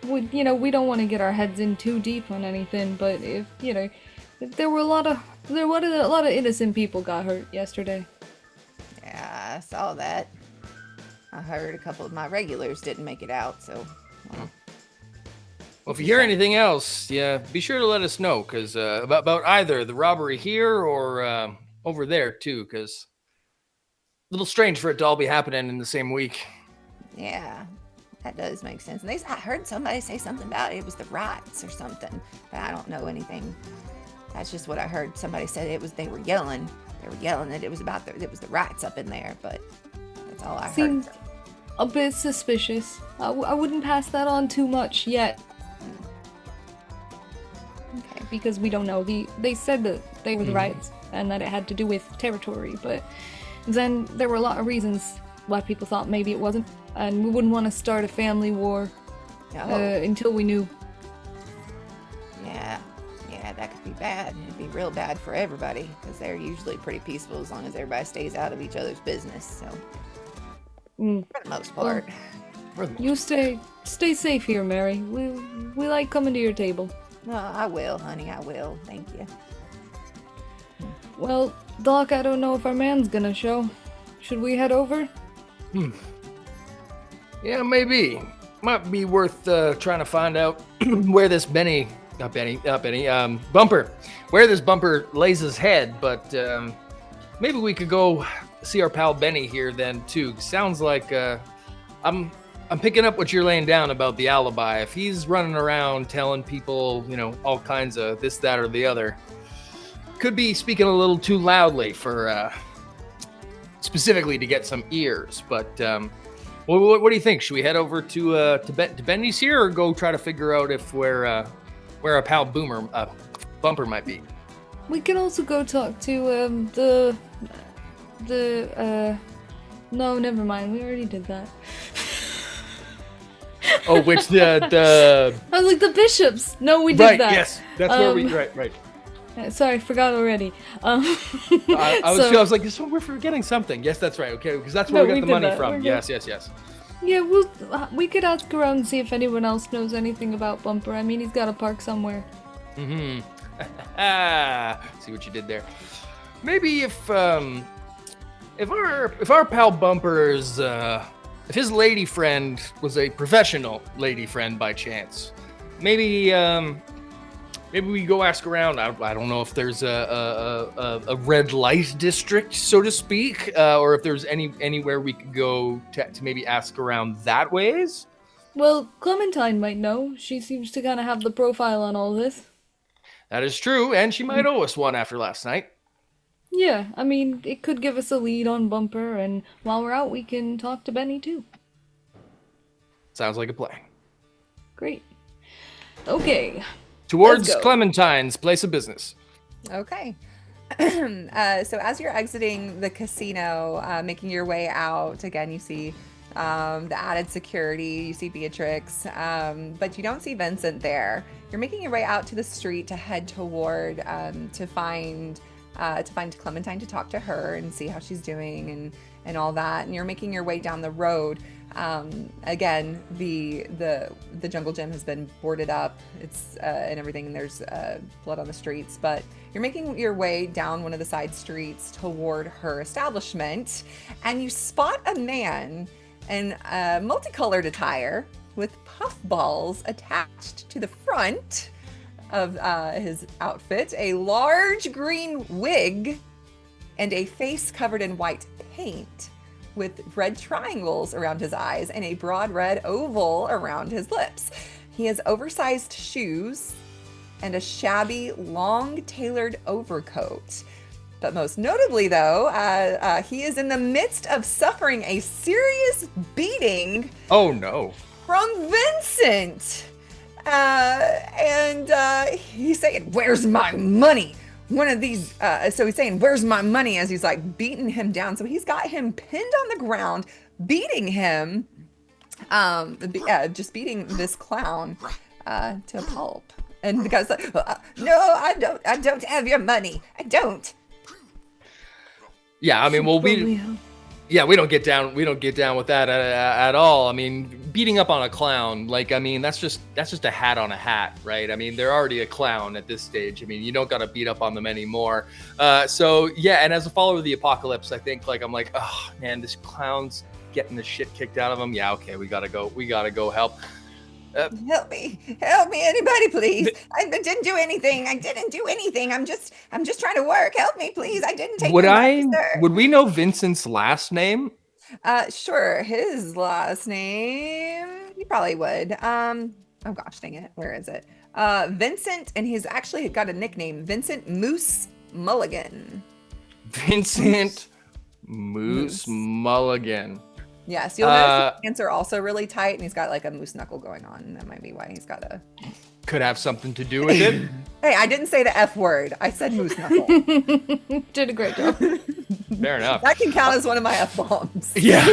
we don't want to get our heads in too deep on anything, but if there were a lot of innocent people got hurt yesterday. Yeah, I saw that. I heard a couple of my regulars didn't make it out, so. Well, Well, if you hear anything else, yeah, be sure to let us know, because about either the robbery here or over there too, because a little strange for it to all be happening in the same week. yeah, that does make sense. And I heard somebody say something about it was the riots or something, but I don't know anything. That's just what I heard. Somebody said it was. They were yelling. They were yelling that it was the riots up in there, but that's all I Seemed heard. a bit suspicious. I wouldn't pass that on too much yet. Okay. Because we don't know. They said that they were the riots and that it had to do with territory, but then there were a lot of reasons why people thought maybe it wasn't, and we wouldn't want to start a family war No. until we knew. Yeah, that could be bad. It'd be real bad for everybody because they're usually pretty peaceful as long as everybody stays out of each other's business. So, for the most part. You stay safe here, Mary. We like coming to your table. No, I will, honey. I will. Thank you. Well, Doc, I don't know if our man's gonna show. Should we head over? Yeah, maybe. Might be worth trying to find out where this Bumper, where this Bumper lays his head, but maybe we could go see our pal Benny here then too. Sounds like I'm picking up what you're laying down about the alibi. If he's running around telling people, all kinds of this, that, or the other, could be speaking a little too loudly for specifically to get some ears. But what do you think? Should we head over to Benny's here, or go try to figure out if where our pal Bumper might be? We can also go talk to no, never mind. We already did that. Oh, which the I was like, the bishops. No, we did right? that. Yes, that's where we right. Sorry, forgot already. I was like, so we're forgetting something. Yes, that's right. Okay, because that's where we got the money from. Yes. Yeah, we could ask around and see if anyone else knows anything about Bumper. I mean, he's got to park somewhere. See what you did there. Maybe if our pal Bumper's if his lady friend was a professional lady friend by chance, maybe we go ask around. I don't know if there's a red light district, so to speak, or if there's anywhere we could go to maybe ask around that ways. Well, Clementine might know. She seems to kind of have the profile on all this. That is true, and she might owe us one after last night. Yeah, I mean, it could give us a lead on Bumper, and while we're out, we can talk to Benny too. Sounds like a plan. Great. Okay. Towards Clementine's place of business. Okay. So as you're exiting the casino, making your way out, again, you see the added security, you see Beatrix, but you don't see Vincent there. You're making your way out to the street to head toward to find Clementine, to talk to her and see how she's doing and all that. And you're making your way down the road. Again, the jungle gym has been boarded up. It's and everything. And there's blood on the streets. But you're making your way down one of the side streets toward her establishment, and you spot a man in multicolored attire with puffballs attached to the front of his outfit, a large green wig, and a face covered in white paint with red triangles around his eyes and a broad red oval around his lips. He has oversized shoes and a shabby, long-tailored overcoat. But most notably, though, he is in the midst of suffering a serious beating. Oh, no. From Vincent. And he's saying, "Where's my money?" One of these, so he's saying, "Where's my money?" as he's like beating him down. So he's got him pinned on the ground, beating him, just beating this clown to a pulp. And the guy's like, "No, I don't have your money. I don't." Yeah, I mean, well, we don't get down with that at all. I mean, beating up on a clown, like, I mean, that's just a hat on a hat, right? I mean, they're already a clown at this stage. I mean, you don't got to beat up on them anymore. So yeah, and as a follower of the apocalypse, I think, like, I'm like, oh man, this clown's getting the shit kicked out of him. Yeah, okay, we gotta go help. Help me, anybody, please. I didn't do anything. I'm just trying to work. Help me, please. I didn't take your money, sir. Would we know Vincent's last name? Sure. His last name, you probably would. Oh gosh, dang it. Where is it? Vincent, and he's actually got a nickname, Vincent Moose Mulligan. Vincent Moose Mulligan. Yes, you'll notice his pants are also really tight, and he's got like a moose knuckle going on. And that might be why he's got a. Could have something to do with it. Hey, I didn't say the F word. I said moose knuckle. Did a great job. Fair enough. That can count as one of my F bombs. Yeah.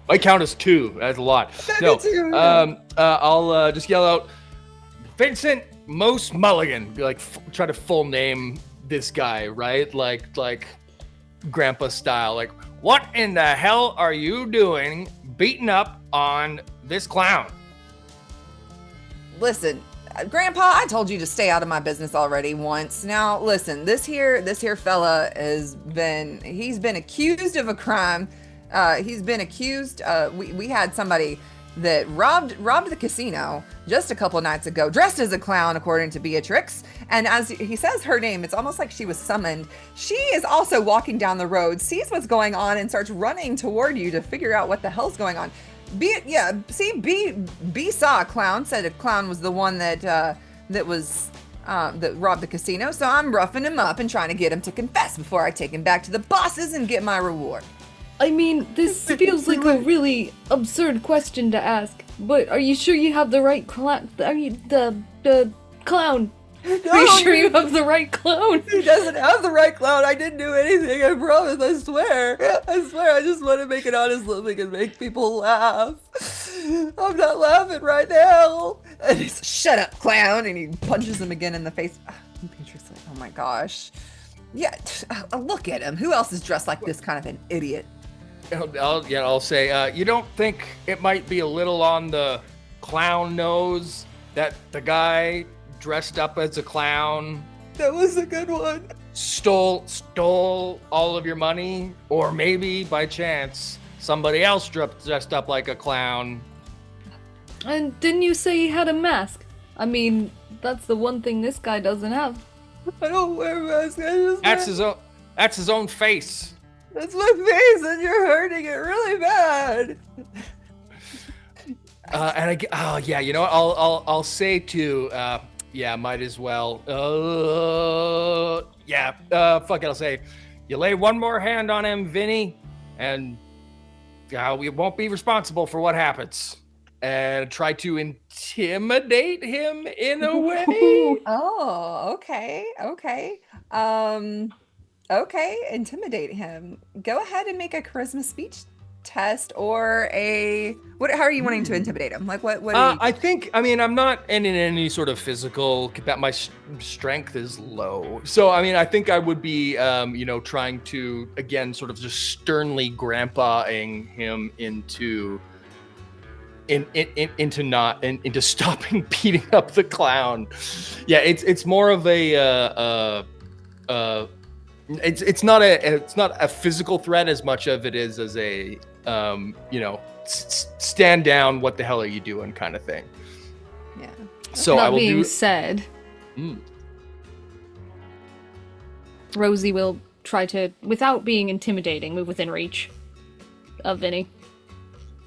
Might count as 2. That's a lot. No. I'll just yell out, Vincent Moose Mulligan. Be like, try to full name this guy, right? Like grandpa style. Like, what in the hell are you doing beating up on this clown? Listen, Grandpa, I told you to stay out of my business already once. Now, listen, this here fella he's been accused of a crime. He's been accused. We had somebody that robbed the casino just a couple nights ago, dressed as a clown, according to Beatrix. And as he says her name, it's almost like she was summoned. She is also walking down the road, sees what's going on, and starts running toward you to figure out what the hell's going on. B saw a clown, said a clown was the one that robbed the casino. So I'm roughing him up and trying to get him to confess before I take him back to the bosses and get my reward. I mean, this feels like a really absurd question to ask, but are you sure you have the right clown? Are you the clown? Are you sure you have the right clown? He doesn't have the right clown. I didn't do anything. I promise. I swear. I just want to make an honest living and make people laugh. I'm not laughing right now. And he's, shut up, clown. And he punches him again in the face. Oh my gosh. Yeah, look at him. Who else is dressed like this kind of an idiot? I'll say, you don't think it might be a little on the clown nose that the guy dressed up as a clown That was a good one. Stole all of your money, or maybe by chance somebody else dressed up like a clown. And didn't you say he had a mask? I mean, that's the one thing this guy doesn't have. I don't wear masks. That's his own face. That's my face, and you're hurting it really bad. You know what? I'll say too. Might as well. Fuck it. I'll say, you lay one more hand on him, Vinny, and we won't be responsible for what happens. And try to intimidate him in a way. Oh, okay. Okay, intimidate him. Go ahead and make a charisma speech test or how are you wanting to intimidate him? Like what I'm not in any sort of physical, my strength is low. So, I think I would be, trying to, again, sort of just sternly grandpa-ing him into stopping beating up the clown. Yeah, it's more of it's not a physical threat as much of it is as a stand down, what the hell are you doing kind of thing. Yeah. So that I will being said, Rosy will try to, without being intimidating, move within reach of Vinny.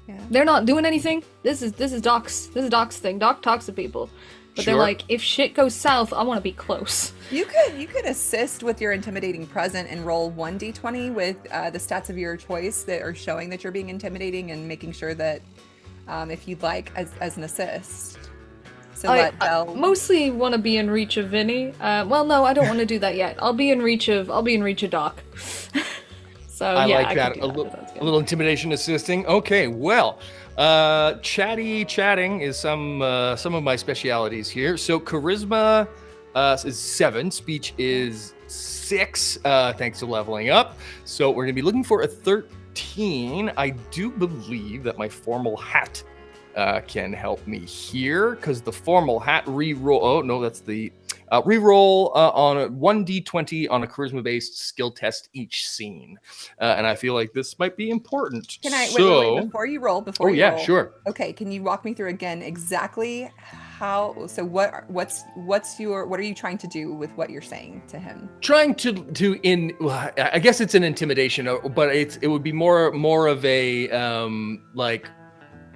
Yeah. They're not doing anything. This is Doc's thing. Doc talks to people. But They're like, if shit goes south, I want to be close. You could assist with your intimidating present and roll 1d20 with the stats of your choice that are showing that you're being intimidating and making sure that if you'd like as an assist. So I mostly want to be in reach of Vinny. No, I don't want to do that yet. I'll be in reach of Doc. So I like that. A little intimidation assisting. Okay, well, chatting is some of my specialities here. So charisma is 7, speech is 6, thanks to leveling up. So we're going to be looking for a 13. I do believe that my formal hat can help me here, because the formal hat reroll. Oh, no, that's the reroll on a 1d20 on a charisma-based skill test each scene. And I feel like this might be important. Can I So, wait before you roll? oh, yeah, sure. Okay, can you walk me through again exactly how? So what are you trying to do with what you're saying to him? Trying well, I guess it's an intimidation, but it would be more of a like,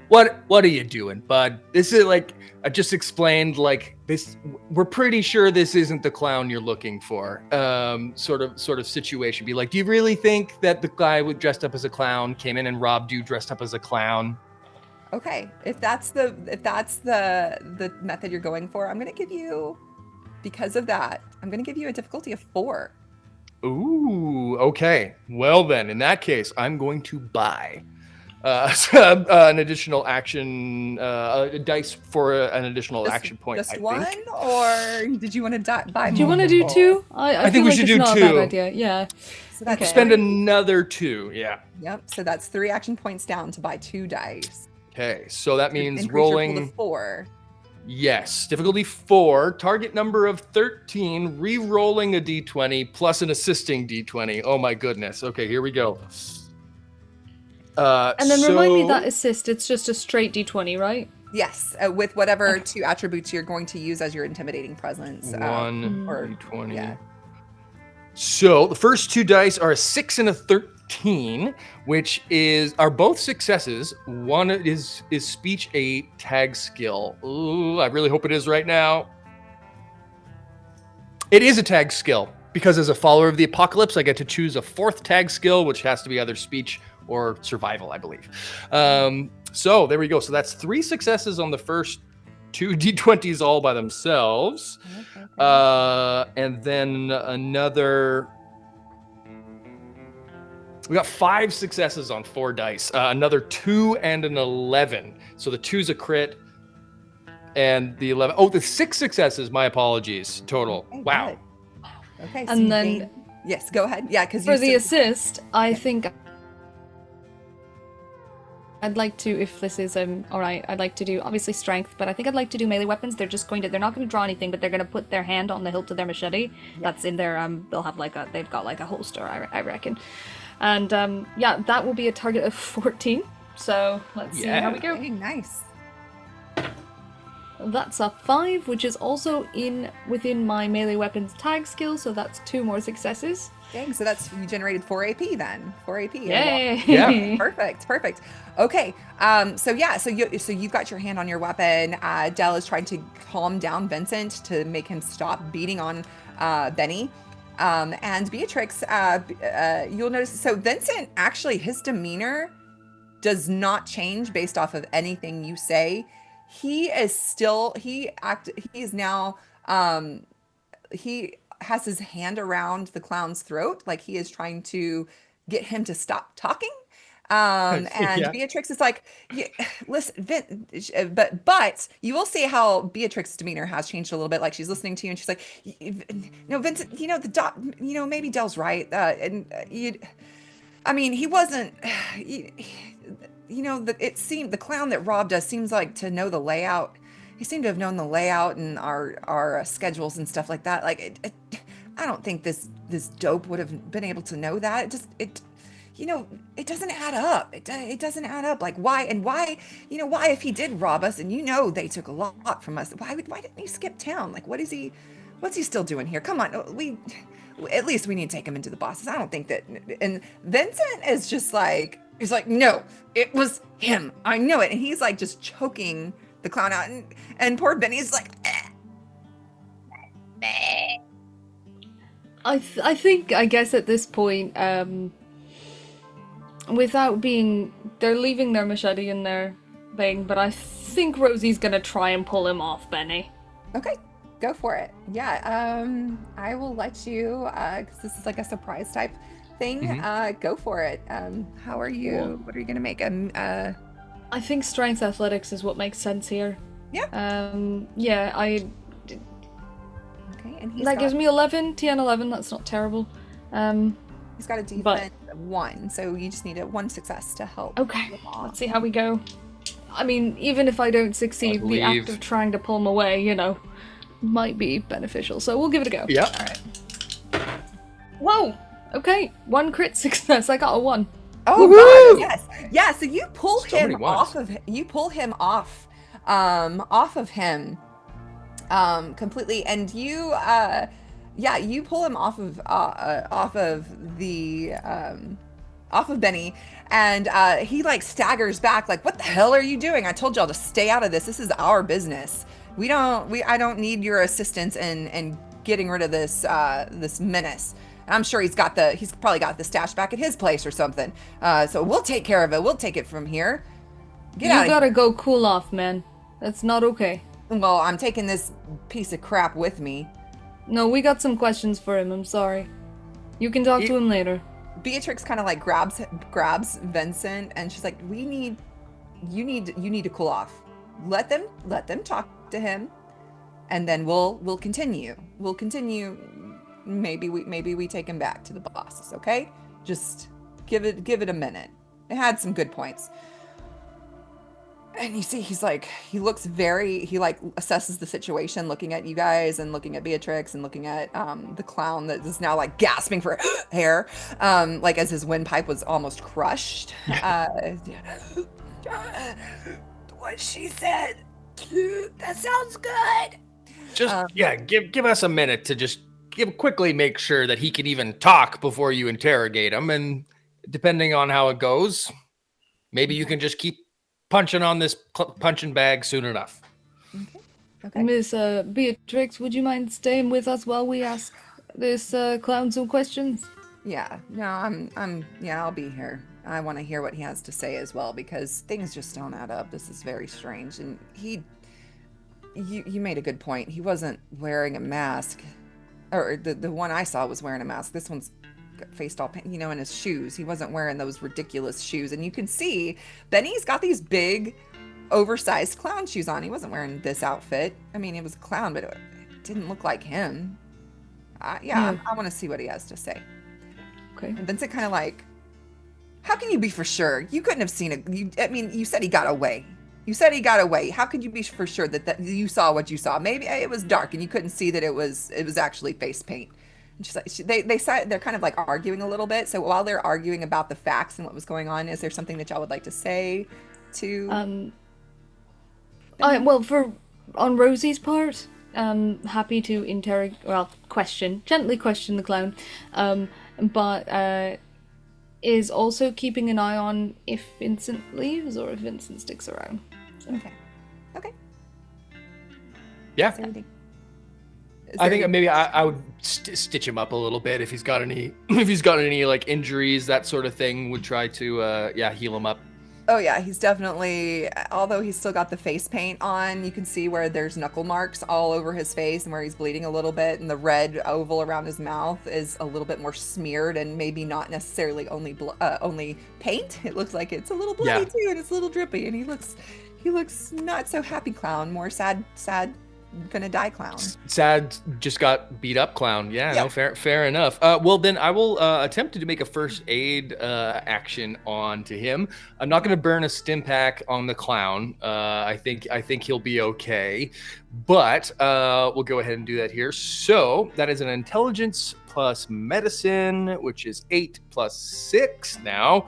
what are you doing, bud? This is like, I just explained, like, this, we're pretty sure this isn't the clown you're looking for, sort of situation. Be like, do you really think that the guy dressed up as a clown came in and robbed you dressed up as a clown? Okay, if that's the method you're going for, I'm gonna give you, because of that, I'm gonna give you a difficulty of 4. Ooh, okay. Well then, in that case, I'm going to buy an additional action dice for an additional action point. Just I one, think. or did you want to buy more? Do you want to do 2? I think feel we like should it's do not 2. a bad idea. Yeah. So that's Okay. Spend another 2. Yeah. Yep. So that's 3 action points down to buy 2 dice. Okay, so that means Increase your pool rolling. to 4. Yes, difficulty 4, target number of 13, re-rolling a d20 plus an assisting d20. Oh my goodness. Okay, here we go. And then remind me that assist, it's just a straight d20, right? Yes, with whatever 2 attributes you're going to use as your intimidating presence. 1 or- d20. yeah. So the first 2 dice are a 6 and a 13, which are both successes. One is speech a tag skill. Ooh, I really hope it is right now. It is a tag skill, because as a follower of the apocalypse, I get to choose a 4th tag skill, which has to be either speech or survival, I believe. So there we go. So that's 3 successes on the first 2 d20s all by themselves. Okay. And then we got 5 successes on 4 dice. Another 2 and an 11. So the 2's a crit, and the 11. Oh, the 6 successes. My apologies. Total. Okay, Wow. good. Okay. So And you then- gain- yes, go ahead. Yeah, because For the assist, I think I'd like to, if this is all right, I'd like to do obviously strength, but I think I'd like to do melee weapons. They're not going to draw anything, but they're going to put their hand on the hilt of their machete. That's in their they'll have they've got like a holster, I reckon. And yeah, that will be a target of 14. So let's see how we go. Okay, nice. That's a 5, which is also within my melee weapons tag skill, so that's 2 more successes. Dang, so you generated 4 AP then. 4 AP. Yay! Yeah. Perfect. Okay. So you've got your hand on your weapon. Dell is trying to calm down Vincent to make him stop beating on Benny. And Beatrix, you'll notice. So Vincent, actually, his demeanor does not change based off of anything you say. He is now. He has his hand around the clown's throat, like he is trying to get him to stop talking. And Yeah. Beatrix is like, listen, but you will see how Beatrix's demeanor has changed a little bit. Like she's listening to you and she's like, no, Vincent, maybe Dell's right. I mean, he wasn't, it seemed the clown that robbed us seems like to know the layout. He seemed to have known the layout and our schedules and stuff like that. Like, I don't think this dope would have been able to know that. It doesn't add up. It doesn't add up. Like, why if he did rob us and they took a lot from us, why didn't he skip town? Like, what's he still doing here? Come on, at least we need to take him into the bosses. I don't think that. And Vincent is just like, he's like, no, it was him. I know it. And he's like just choking the clown out, and poor Benny's like, I think, I guess at this point, without being, they're leaving their machete in their thing, but I think Rosy's gonna try and pull him off, Benny. okay, go for it. Yeah, I will let you, because this is like a surprise type thing. Go for it. How are you? Cool. What are you gonna make? I think strength athletics is what makes sense here. Yeah. Yeah, Okay, and he's That got, gives me 11, TN 11, that's not terrible. he's got a defense but- of 1, so you just need a 1 success to help. Okay, him off. let's see how we go. I mean, even if I don't succeed, the act believe. of trying to pull him away, might be beneficial. So we'll give it a go. Yeah. All right. Whoa! Okay, 1 crit success. I got a 1. Oh Woohoo! god, yes. Yeah, so you pull So many him ones. off of him completely, and you you pull him off of Benny, and he like staggers back like, what the hell are you doing? I told y'all to stay out of this. This is our business. I don't need your assistance in getting rid of this menace. I'm sure he's probably got the stash back at his place or something. So we'll take care of it. We'll take it from here. Get out You of gotta go cool off, man. That's not okay. here. Well, I'm taking this piece of crap with me. No, we got some questions for him. I'm sorry. You can talk to him later. Beatrix kind of like grabs Vincent, and she's like, you need to cool off. Let them talk to him, and then we'll continue. Maybe we take him back to the bosses, okay? Just give it a minute. It had some good points. And you see, he assesses the situation, looking at you guys and looking at Beatrix and looking at the clown that is now like gasping for air, like as his windpipe was almost crushed. What she said. That sounds good. Just give us a minute to just quickly make sure that he can even talk before you interrogate him, and depending on how it goes, maybe you can just keep punching on this punching bag soon enough. Okay. Miss Beatrix, would you mind staying with us while we ask this clown some questions? Yeah. No, I'll be here. I want to hear what he has to say as well, because things just don't add up. This is very strange. And you made a good point. He wasn't wearing a mask. Or the one I saw was wearing a mask. This one's faced all paint, in his shoes. He wasn't wearing those ridiculous shoes. And you can see Benny's got these big, oversized clown shoes on. He wasn't wearing this outfit. I mean, it was a clown, but it didn't look like him. I want to see what he has to say. Okay. And Vincent kind of like, how can you be for sure? You couldn't have seen it. You said he got away. How could you be for sure that you saw what you saw? Maybe it was dark and you couldn't see that it was actually face paint. And she's like, they're kind of like arguing a little bit. So while they're arguing about the facts and what was going on, is there something that y'all would like to say to? On Rosy's part, happy to gently question the clown, but is also keeping an eye on if Vincent leaves or if Vincent sticks around. So. Okay. Yeah. Is there anything- I think maybe I would stitch him up a little bit if he's got any like injuries, that sort of thing. Would try to heal him up. Oh yeah, he's definitely, although he's still got the face paint on, you can see where there's knuckle marks all over his face and where he's bleeding a little bit, and the red oval around his mouth is a little bit more smeared and maybe not necessarily only paint. It looks like it's a little bloody too, and it's a little drippy, and he looks not so happy clown, more sad gonna die clown. Sad, just got beat up clown. Yeah. No, fair enough. Well, then I will attempt to make a first aid action onto him. I'm not going to burn a stim pack on the clown. I think he'll be okay, but we'll go ahead and do that here. So that is an intelligence plus medicine, which is 8 plus 6 now,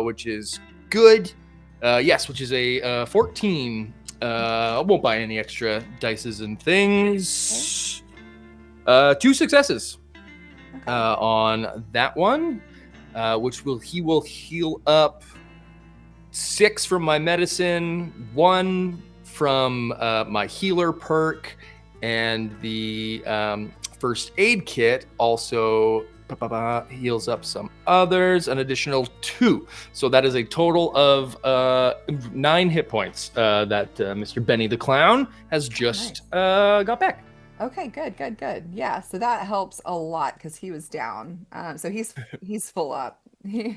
which is good. Yes, which is a 14. I won't buy any extra dices and things. 2 successes on that one, which he will heal up 6 from my medicine, 1 from my healer perk, and the first aid kit also heals up some others, an additional 2. So that is a total of 9 hit points that Mr. Benny the Clown has just got back. Okay, good. Yeah, so that helps a lot because he was down. So he's full up. He's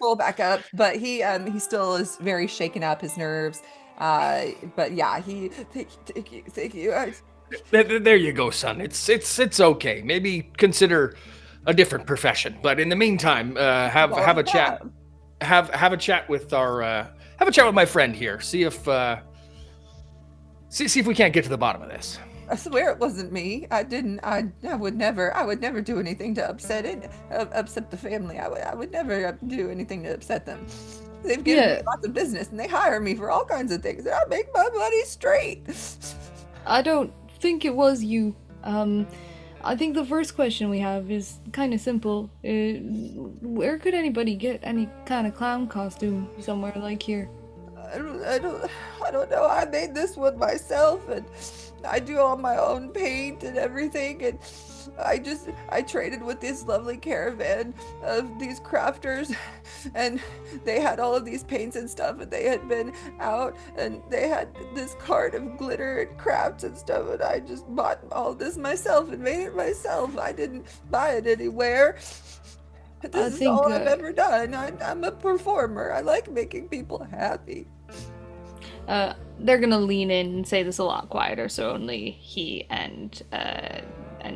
full back up, but he still is very shaken up, his nerves. But yeah, thank you. There you go, son. It's okay. Maybe consider a different profession. But in the meantime, have a chat. Have a chat with our have a chat with my friend here. See if see if we can't get to the bottom of this. I swear it wasn't me. I didn't. I would never. I would never do anything to upset the family. I would never do anything to upset them. They've given me Yeah, lots of business, and they hire me for all kinds of things, and I make my money straight. I don't think it was you. I think the first question we have is kind of simple. Where could anybody get any kind of clown costume somewhere like here? I don't, I don't, I don't know. I made this one myself, and I do all my own paint and everything. And I traded with this lovely caravan of these crafters, and they had all of these paints and stuff, and they had been out, and they had this cart of glitter and crafts and stuff, and I just bought all this myself and made it myself. I didn't buy it anywhere. I This is think all I've ever done. I'm a performer. I like making people happy. they're gonna lean in and say this a lot quieter, so only he and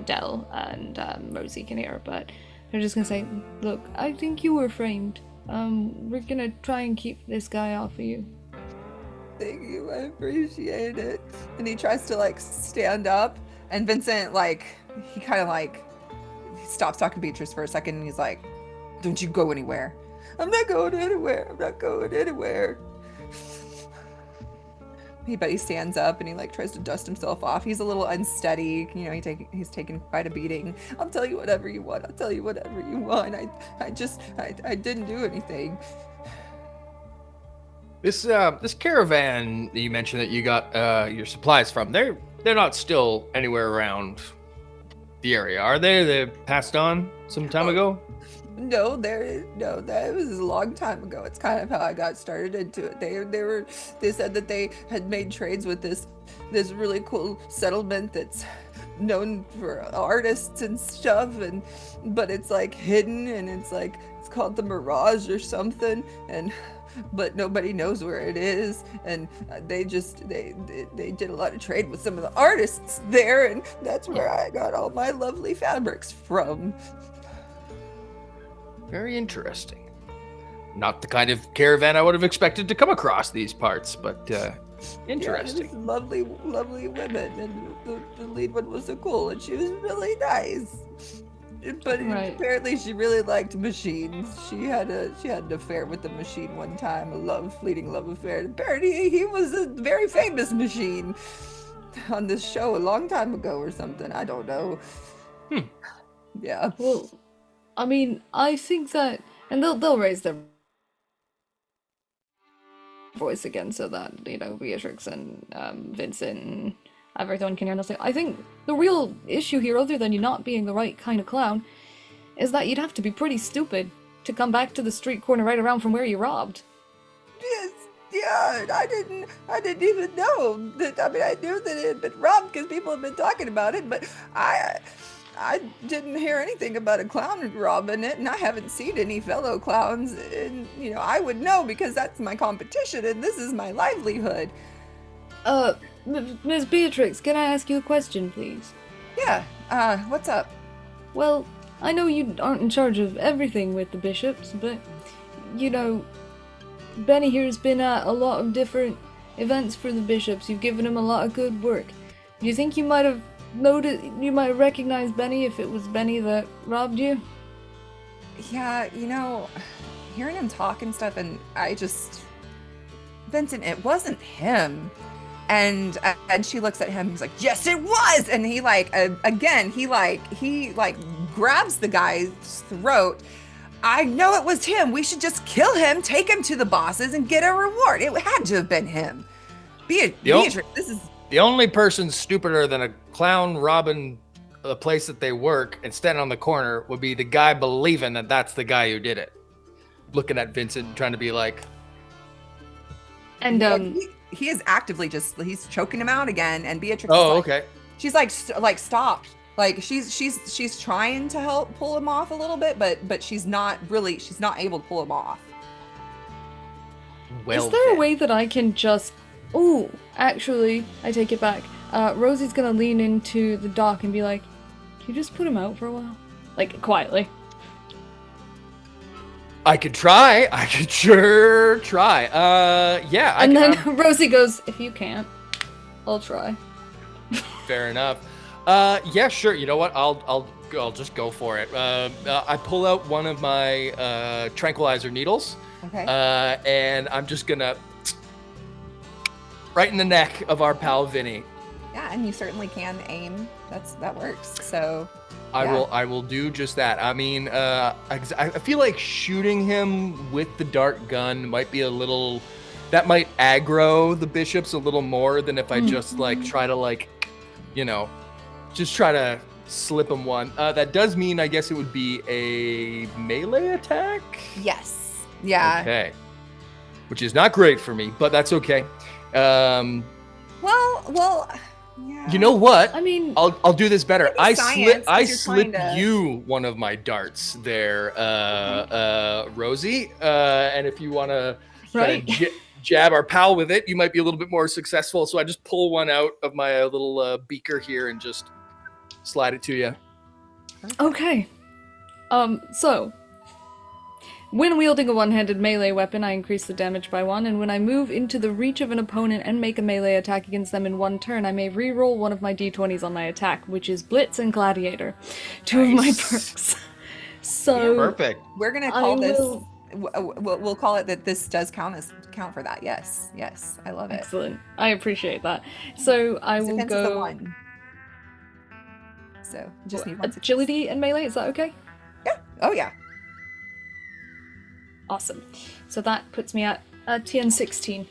Dell and Rosy can hear. But they're just gonna say, "Look, I think you were framed. We're gonna try and keep this guy off of you." Thank you. I appreciate it. And he tries to like stand up, and Vincent he kind of he stops talking to Beatrice for a second, and he's like, "Don't you go anywhere." I'm not going anywhere. I'm not going anywhere. But he stands up and he tries to dust himself off. He's a little unsteady. He's taken quite a beating. I'll tell you whatever you want. I'll tell you whatever you want. I didn't do anything. This caravan that you mentioned that you got your supplies from, they're not still anywhere around the area, are they? They passed on some time ago? No, that was a long time ago. It's kind of how I got started into it. They said that they had made trades with this really cool settlement that's known for artists and stuff, but it's hidden, and it's called the Mirage or something, but nobody knows where it is, and they did a lot of trade with some of the artists there, and that's where I got all my lovely fabrics from. Very interesting. Not the kind of caravan I would have expected to come across these parts, but interesting. Yeah, lovely women, and the lead one was so cool, and she was really nice. But Right. apparently, she really liked machines. She had an affair with the machine one time, fleeting love affair. And apparently, he was a very famous machine on this show a long time ago or something. I don't know. Yeah. Well, I mean, I think that, and they'll raise their voice again so that Beatrix and Vincent and everyone can hear nothing. I think the real issue here, other than you not being the right kind of clown, is that you'd have to be pretty stupid to come back to the street corner right around from where you robbed. Yes. Yeah, I didn't even know that. I mean, I knew that it had been robbed because people had been talking about it, but I didn't hear anything about a clown robbing it, and I haven't seen any fellow clowns, and I would know because that's my competition and this is my livelihood. Miss Beatrix, can I ask you a question, please? Yeah, what's up? Well, I know you aren't in charge of everything with the bishops, but, Benny here's been at a lot of different events for the bishops. You've given him a lot of good work. Do you think you might have recognized Benny if it was Benny that robbed you? Yeah, hearing him talk and stuff, and Vincent, it wasn't him. And she looks at him. He's like, "Yes, it was." And he again, he grabs the guy's throat. "I know it was him. We should just kill him, take him to the bosses, and get a reward. It had to have been him." Beatrix, this is the only person stupider than a clown robbing a place that they work and standing on the corner would be the guy believing that that's the guy who did it. Looking at Vincent, trying to be like, and he is actively he's choking him out again, and Beatrix. "Oh, okay." She's stop. She's trying to help pull him off a little bit, but she's not able to pull him off. Well, is there then. a way that I can just... Oh, actually, I take it back. Rosie's gonna lean into the dock and be like, "Can you just put him out for a while?" Like, quietly. I could try. I could sure try. Yeah. And then Rosie goes, "If you can't, I'll try." Fair enough. Yeah, sure. You know what? I'll just go for it. I pull out one of my tranquilizer needles. Okay. And I'm just gonna right in the neck of our pal Vinny. Yeah, and you certainly can aim. That works. So I will do just that. I mean, I feel like shooting him with the dart gun might be a little. That might aggro the bishops a little more than if I just like try to like, just try to slip him one. That does mean I guess it would be a melee attack. Yes. Yeah. Okay. Which is not great for me, but that's okay. Well. Yeah. You know what? I mean, I'll do this better. I slip 'cause you one of my darts there, Rosie. And if you want to jab our pal with it, you might be a little bit more successful. So I just pull one out of my little beaker here and just slide it to you. okay. So when wielding a one-handed melee weapon, I increase the damage by 1, and when I move into the reach of an opponent and make a melee attack against them in one turn, I may re-roll one of my d20s on my attack, which is Blitz and Gladiator, two of my perks. So Perfect. We're gonna call this. We'll call it that. This does count for that. Yes. I love it. Excellent. I appreciate that. So I will Defense is a go 1. So just need 1 success. agility and melee. Is that okay? Yeah. Oh yeah. Awesome. So that puts me at TN 16.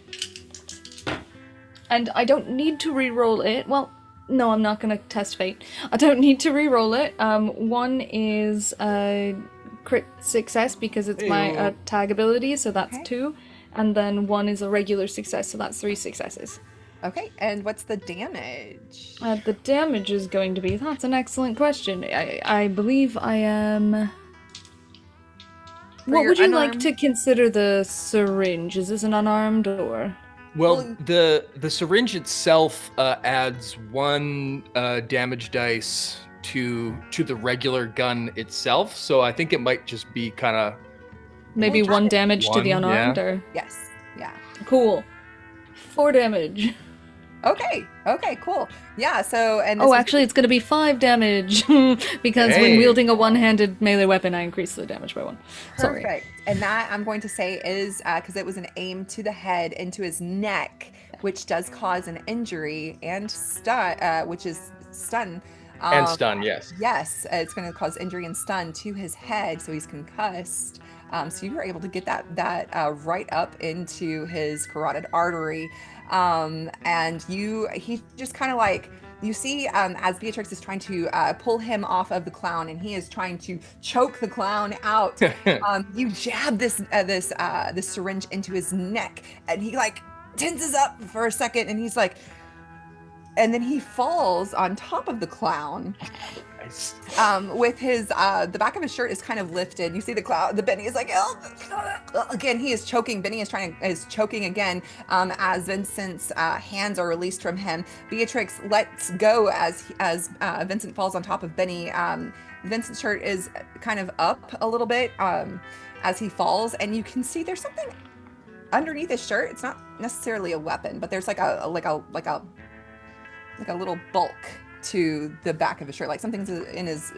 And I don't need to re-roll it. Well, no, I'm not going to test fate. I don't need to re-roll it. 1 is a crit success because it's my tag ability, so that's 2. And then 1 is a regular success, so that's 3 successes. Okay, and what's the damage? The damage is going to be... That's an excellent question. I believe I am... What would you like to consider the syringe? Is this an unarmed or? Well, the syringe itself adds 1 damage dice to the regular gun itself, so I think it might just be kind of maybe 1 damage to the unarmed, or yes, yeah, cool, 4 damage. Okay, cool. Yeah, so and actually it's gonna be 5 damage because when wielding a one-handed melee weapon, I increase the damage by 1. Sorry. Perfect. And that I'm going to say is because it was an aim to the head into his neck, which does cause an injury and stun, which is stun. And stun, yes. Yes, it's going to cause injury and stun to his head, so he's concussed. So you were able to get that right up into his carotid artery. And he just kind of like, you see as Beatrix is trying to pull him off of the clown and he is trying to choke the clown out, you jab this syringe into his neck and he like tenses up for a second and he's like, and then he falls on top of the clown. Nice. With his the back of his shirt is kind of lifted. You see the Benny is like, again, he is choking. Benny is choking again as Vincent's hands are released from him. Beatrix lets go as Vincent falls on top of Benny. Vincent's shirt is kind of up a little bit as he falls, and you can see there's something underneath his shirt. It's not necessarily a weapon, but there's like a little bulk to the back of his shirt, like something's in his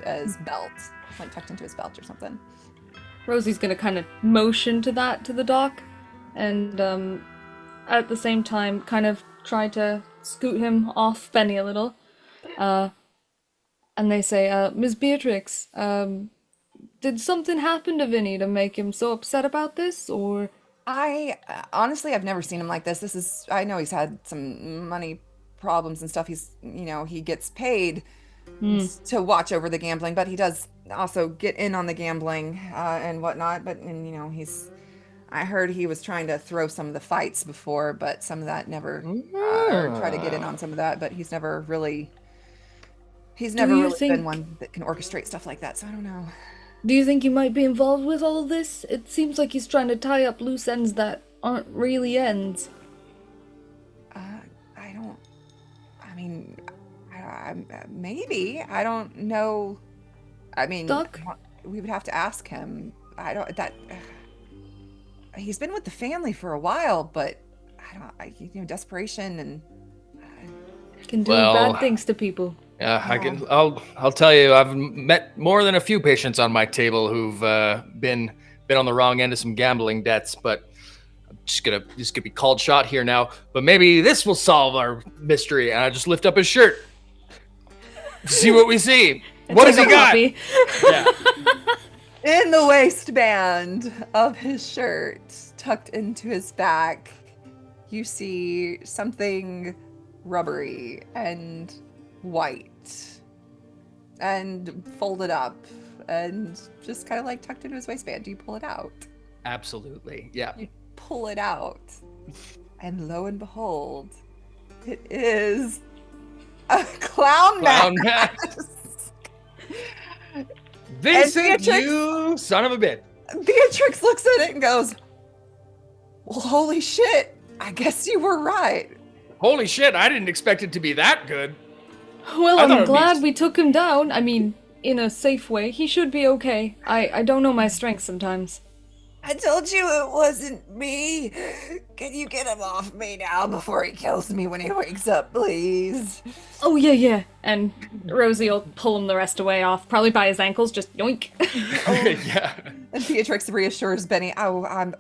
belt, like tucked into his belt or something. Rosie's gonna kind of motion to the dock, and at the same time kind of try to scoot him off Benny a little. And they say, Ms. Beatrix, did something happen to Vinny to make him so upset about this, or? I honestly, I've never seen him like this. I know he's had some money problems and stuff. He gets paid to watch over the gambling, but he does also get in on the gambling and whatnot. But I heard he was trying to throw some of the fights before, but some of that never, or try to get in on some of that, but he's never really been one that can orchestrate stuff like that. So I don't know. Do you think he might be involved with all of this? It seems like he's trying to tie up loose ends that aren't really ends. Maybe. I don't know. I mean, Doc? we would have to ask him. I don't. That he's been with the family for a while, but I don't. Desperation and Can do Well, bad things to people. yeah, I yeah. can. I'll tell you. I've met more than a few patients on my table who've been on the wrong end of some gambling debts, but I'm just gonna be called shot here now. But maybe this will solve our mystery. And I just lift up his shirt, see what we see. What It's has he like a got? puppy. Yeah. In the waistband of his shirt, tucked into his back, you see something rubbery and white and folded up and just kind of like tucked into his waistband. Do you pull it out? Absolutely. Yeah. You pull it out, and lo and behold, it is a clown Clown mask. mask. Vincent, Beatrix- you son of a bitch. Beatrix looks at it and goes, "Well, holy shit! I guess you were right." Holy shit! I didn't expect it to be that good. Well, I thought I'm it'd be- glad we took him down. I mean, in a safe way. He should be okay. I don't know my strength sometimes. I told you it wasn't me. Can you get him off me now before he kills me when he wakes up, please? Oh, yeah. And Rosy will pull him the rest away off, probably by his ankles, just yoink. Yeah. And Beatrix reassures Benny, "Oh, I'm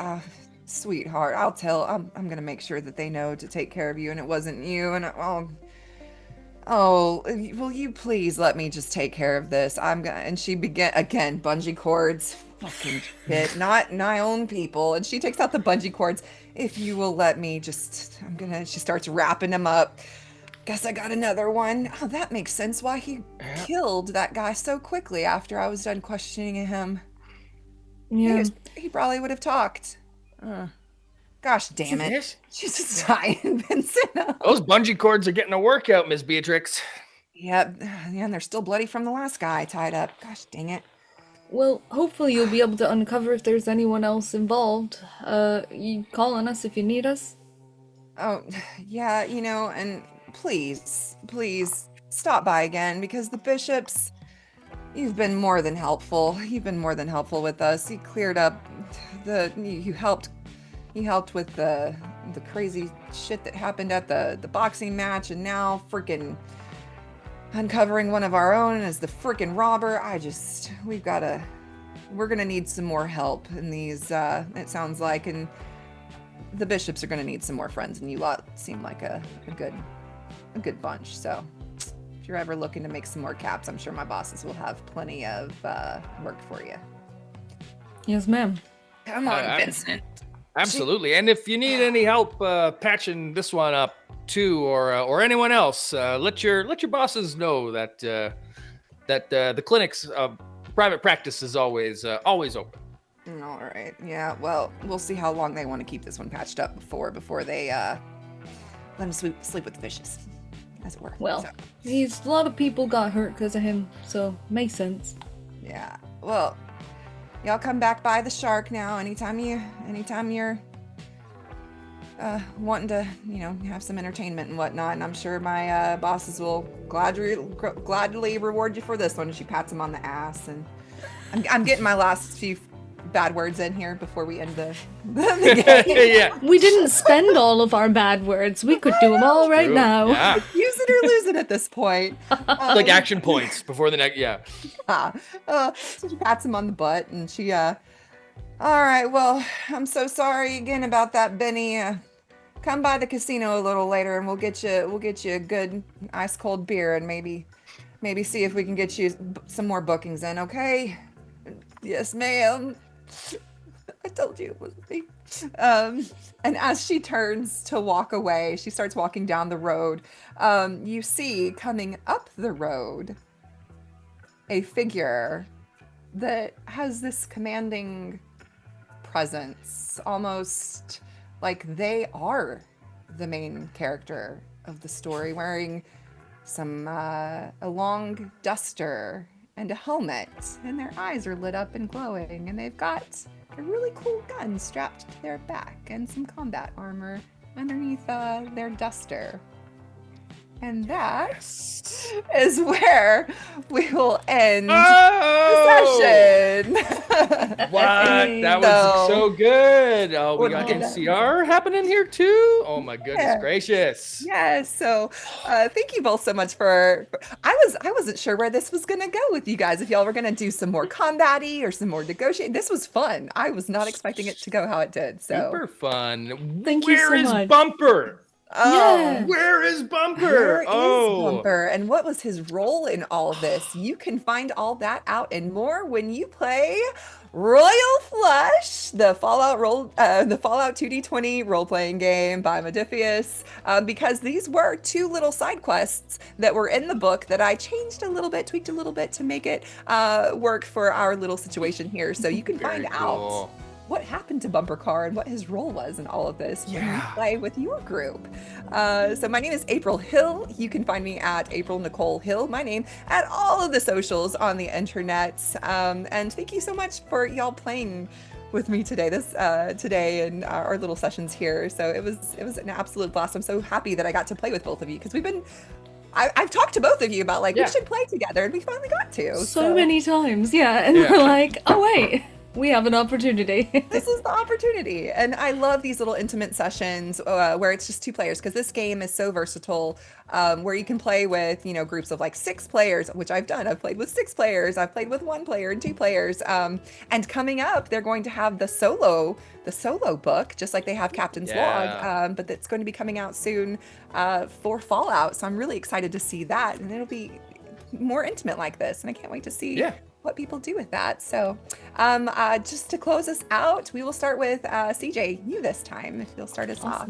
sweetheart. I'll tell. I'm gonna make sure that they know to take care of you, and it wasn't you. And will you please let me just take care of this? I'm gonna." And she began again, bungee cords, fucking shit, not my own people. And she takes out the bungee cords. "If you will let me, She starts wrapping them up. "Guess I got another one. Oh, that makes sense. Why he killed that guy so quickly after I was done questioning him. Yeah. He probably would have talked. Gosh damn it. Yes. She's just dying, Vincent." Those bungee cords are getting a workout, Miss Beatrix. Yep. Yeah, and they're still bloody from the last guy tied up. Gosh dang it. Well, hopefully you'll be able to uncover if there's anyone else involved. You call on us if you need us. Oh, yeah, and please stop by again, because the bishops, you've been more than helpful. You've been more than helpful with us. You cleared up you helped with the crazy shit that happened at the boxing match, and now freaking uncovering one of our own as the freaking robber. We're gonna need some more help in these, it sounds like, and the bishops are gonna need some more friends, and you lot seem like a good bunch. So if you're ever looking to make some more caps, I'm sure my bosses will have plenty of work for you. Yes, ma'am. Come on, I- Vincent. Absolutely. And if you need any help patching this one up too, or anyone else, let your bosses know that the clinic's private practice is always open. All right. Yeah. Well, we'll see how long they want to keep this one patched up before they let him sleep with the fishes, as it were. Well, So, a lot of people got hurt because of him, so makes sense. yeah. Well, y'all come back by the Shark now anytime you're wanting to, have some entertainment and whatnot. And I'm sure my bosses will gladly reward you for this one. And she pats him on the ass, and I'm getting my last few bad words in here before we end the game. Yeah. We didn't spend all of our bad words. We could do them all right True. now. Yeah. Use it or lose it at this point. Like action points before the next. Yeah. So she pats him on the butt, and she, all right, well, I'm so sorry again about that, Benny. Come by the casino a little later, and we'll get you a good ice cold beer, and maybe see if we can get you some more bookings in. Okay? Yes, ma'am. I told you it wasn't me. And as she turns to walk away, she starts walking down the road. You see coming up the road a figure that has this commanding presence, almost like they are the main character of the story, wearing a long duster and a helmet, and their eyes are lit up and glowing, and they've got a really cool gun strapped to their back and some combat armor underneath their duster. And that is where we will end Oh! the session. What? That was so good. Oh, we got NCR happening here too. Oh my goodness gracious. Yes. So, thank you both so much I wasn't sure where this was gonna go with you guys. If y'all were gonna do some more combat-y or some more negotiating. This was fun. I was not expecting it to go how it did. So Super fun. Thank you so much. Bumper? Yeah. Where is Bumper? Where is Bumper? And what was his role in all this? You can find all that out and more when you play Royal Flush, the Fallout 2D20 role-playing game by Modiphius. Because these were two little side quests that were in the book that I changed a little bit, tweaked a little bit to make it work for our little situation here. So you can find out what happened to Bumper Car and what his role was in all of this when you play with your group. So my name is April Hill. You can find me at April Nicole Hill, my name, at all of the socials on the internet. And thank you so much for y'all playing with me today today in our little sessions here. So it was an absolute blast. I'm so happy that I got to play with both of you because I've talked to both of you about we should play together, and we finally got to. So many times, and we're like, oh wait, we have an opportunity. This is the opportunity. And I love these little intimate sessions where it's just two players, because this game is so versatile, where you can play with, groups of 6 players, which I've done. I've played with 6 players. I've played with 1 player and 2 players. And coming up, they're going to have the solo book, just like they have Captain's Log, but that's going to be coming out soon for Fallout. So I'm really excited to see that. And it'll be more intimate like this. And I can't wait to see what people do with that. So just to close us out, we will start with CJ, you this time, if you'll start us off.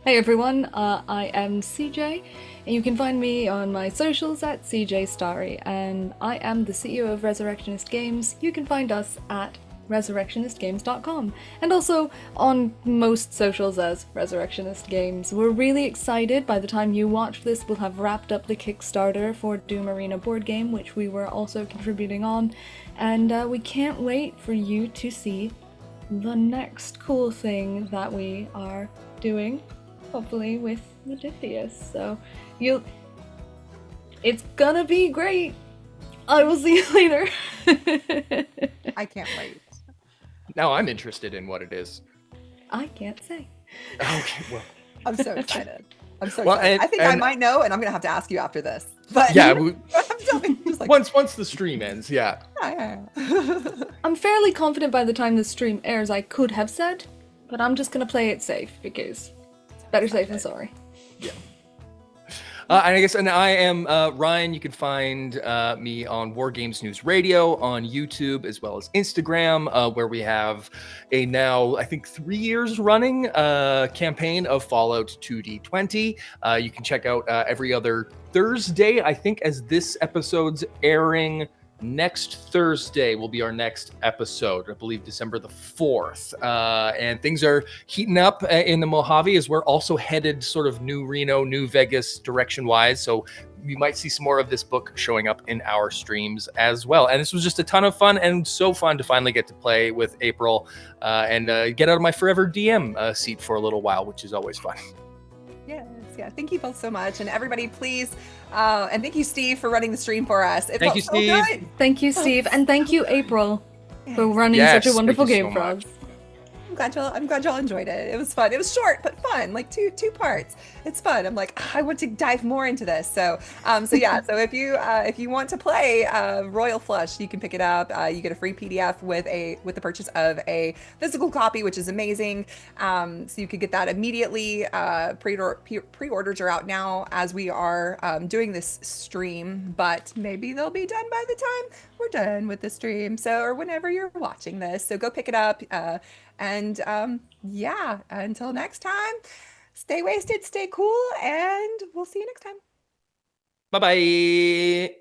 Hey everyone, I am CJ, and you can find me on my socials at CJ Starry, and I am the CEO of Resurrectionist Games. You can find us at resurrectionistgames.com, and also on most socials as Resurrectionist Games. We're really excited. By the time you watch this, we'll have wrapped up the Kickstarter for Doom Arena board game, which we were also contributing on, and we can't wait for you to see the next cool thing that we are doing, hopefully with Modiphius. So it's gonna be great. I will see you later. I can't wait. Now I'm interested in what it is. I can't say. Okay, well. I'm so excited. I think I might know, and I'm gonna have to ask you after this. But yeah, once the stream ends, I'm fairly confident by the time the stream airs I could have said, but I'm just gonna play it safe because better safe than sorry. Yeah. And I am Ryan. You can find me on War Games News Radio on YouTube as well as Instagram, where we have a now, I think, 3 years running campaign of Fallout 2D20. You can check out every other Thursday, I think, as this episode's airing. Next Thursday will be our next episode, I believe December the 4th. And things are heating up in the Mojave as we're also headed sort of New Reno, New Vegas direction-wise. So we might see some more of this book showing up in our streams as well. And this was just a ton of fun, and so fun to finally get to play with April and get out of my forever DM seat for a little while, which is always fun. Yeah, thank you both so much. And everybody, please, and thank you, Steve, for running the stream for us. Thank you, Steve. So good. Thank you, Steve, and thank you, April, for running such a wonderful game for us. I'm glad y'all enjoyed it. It was fun. It was short but fun, like two parts. It's fun. I'm like, I want to dive more into this. So yeah. So if you want to play Royal Flush, you can pick it up. You get a free PDF with the purchase of a physical copy, which is amazing. So you could get that immediately. Pre-orders are out now as we are doing this stream, but maybe they'll be done by the time we're done with the stream. So, or whenever you're watching this. So go pick it up. And until next time, stay wasted, stay cool, and we'll see you next time. Bye-bye.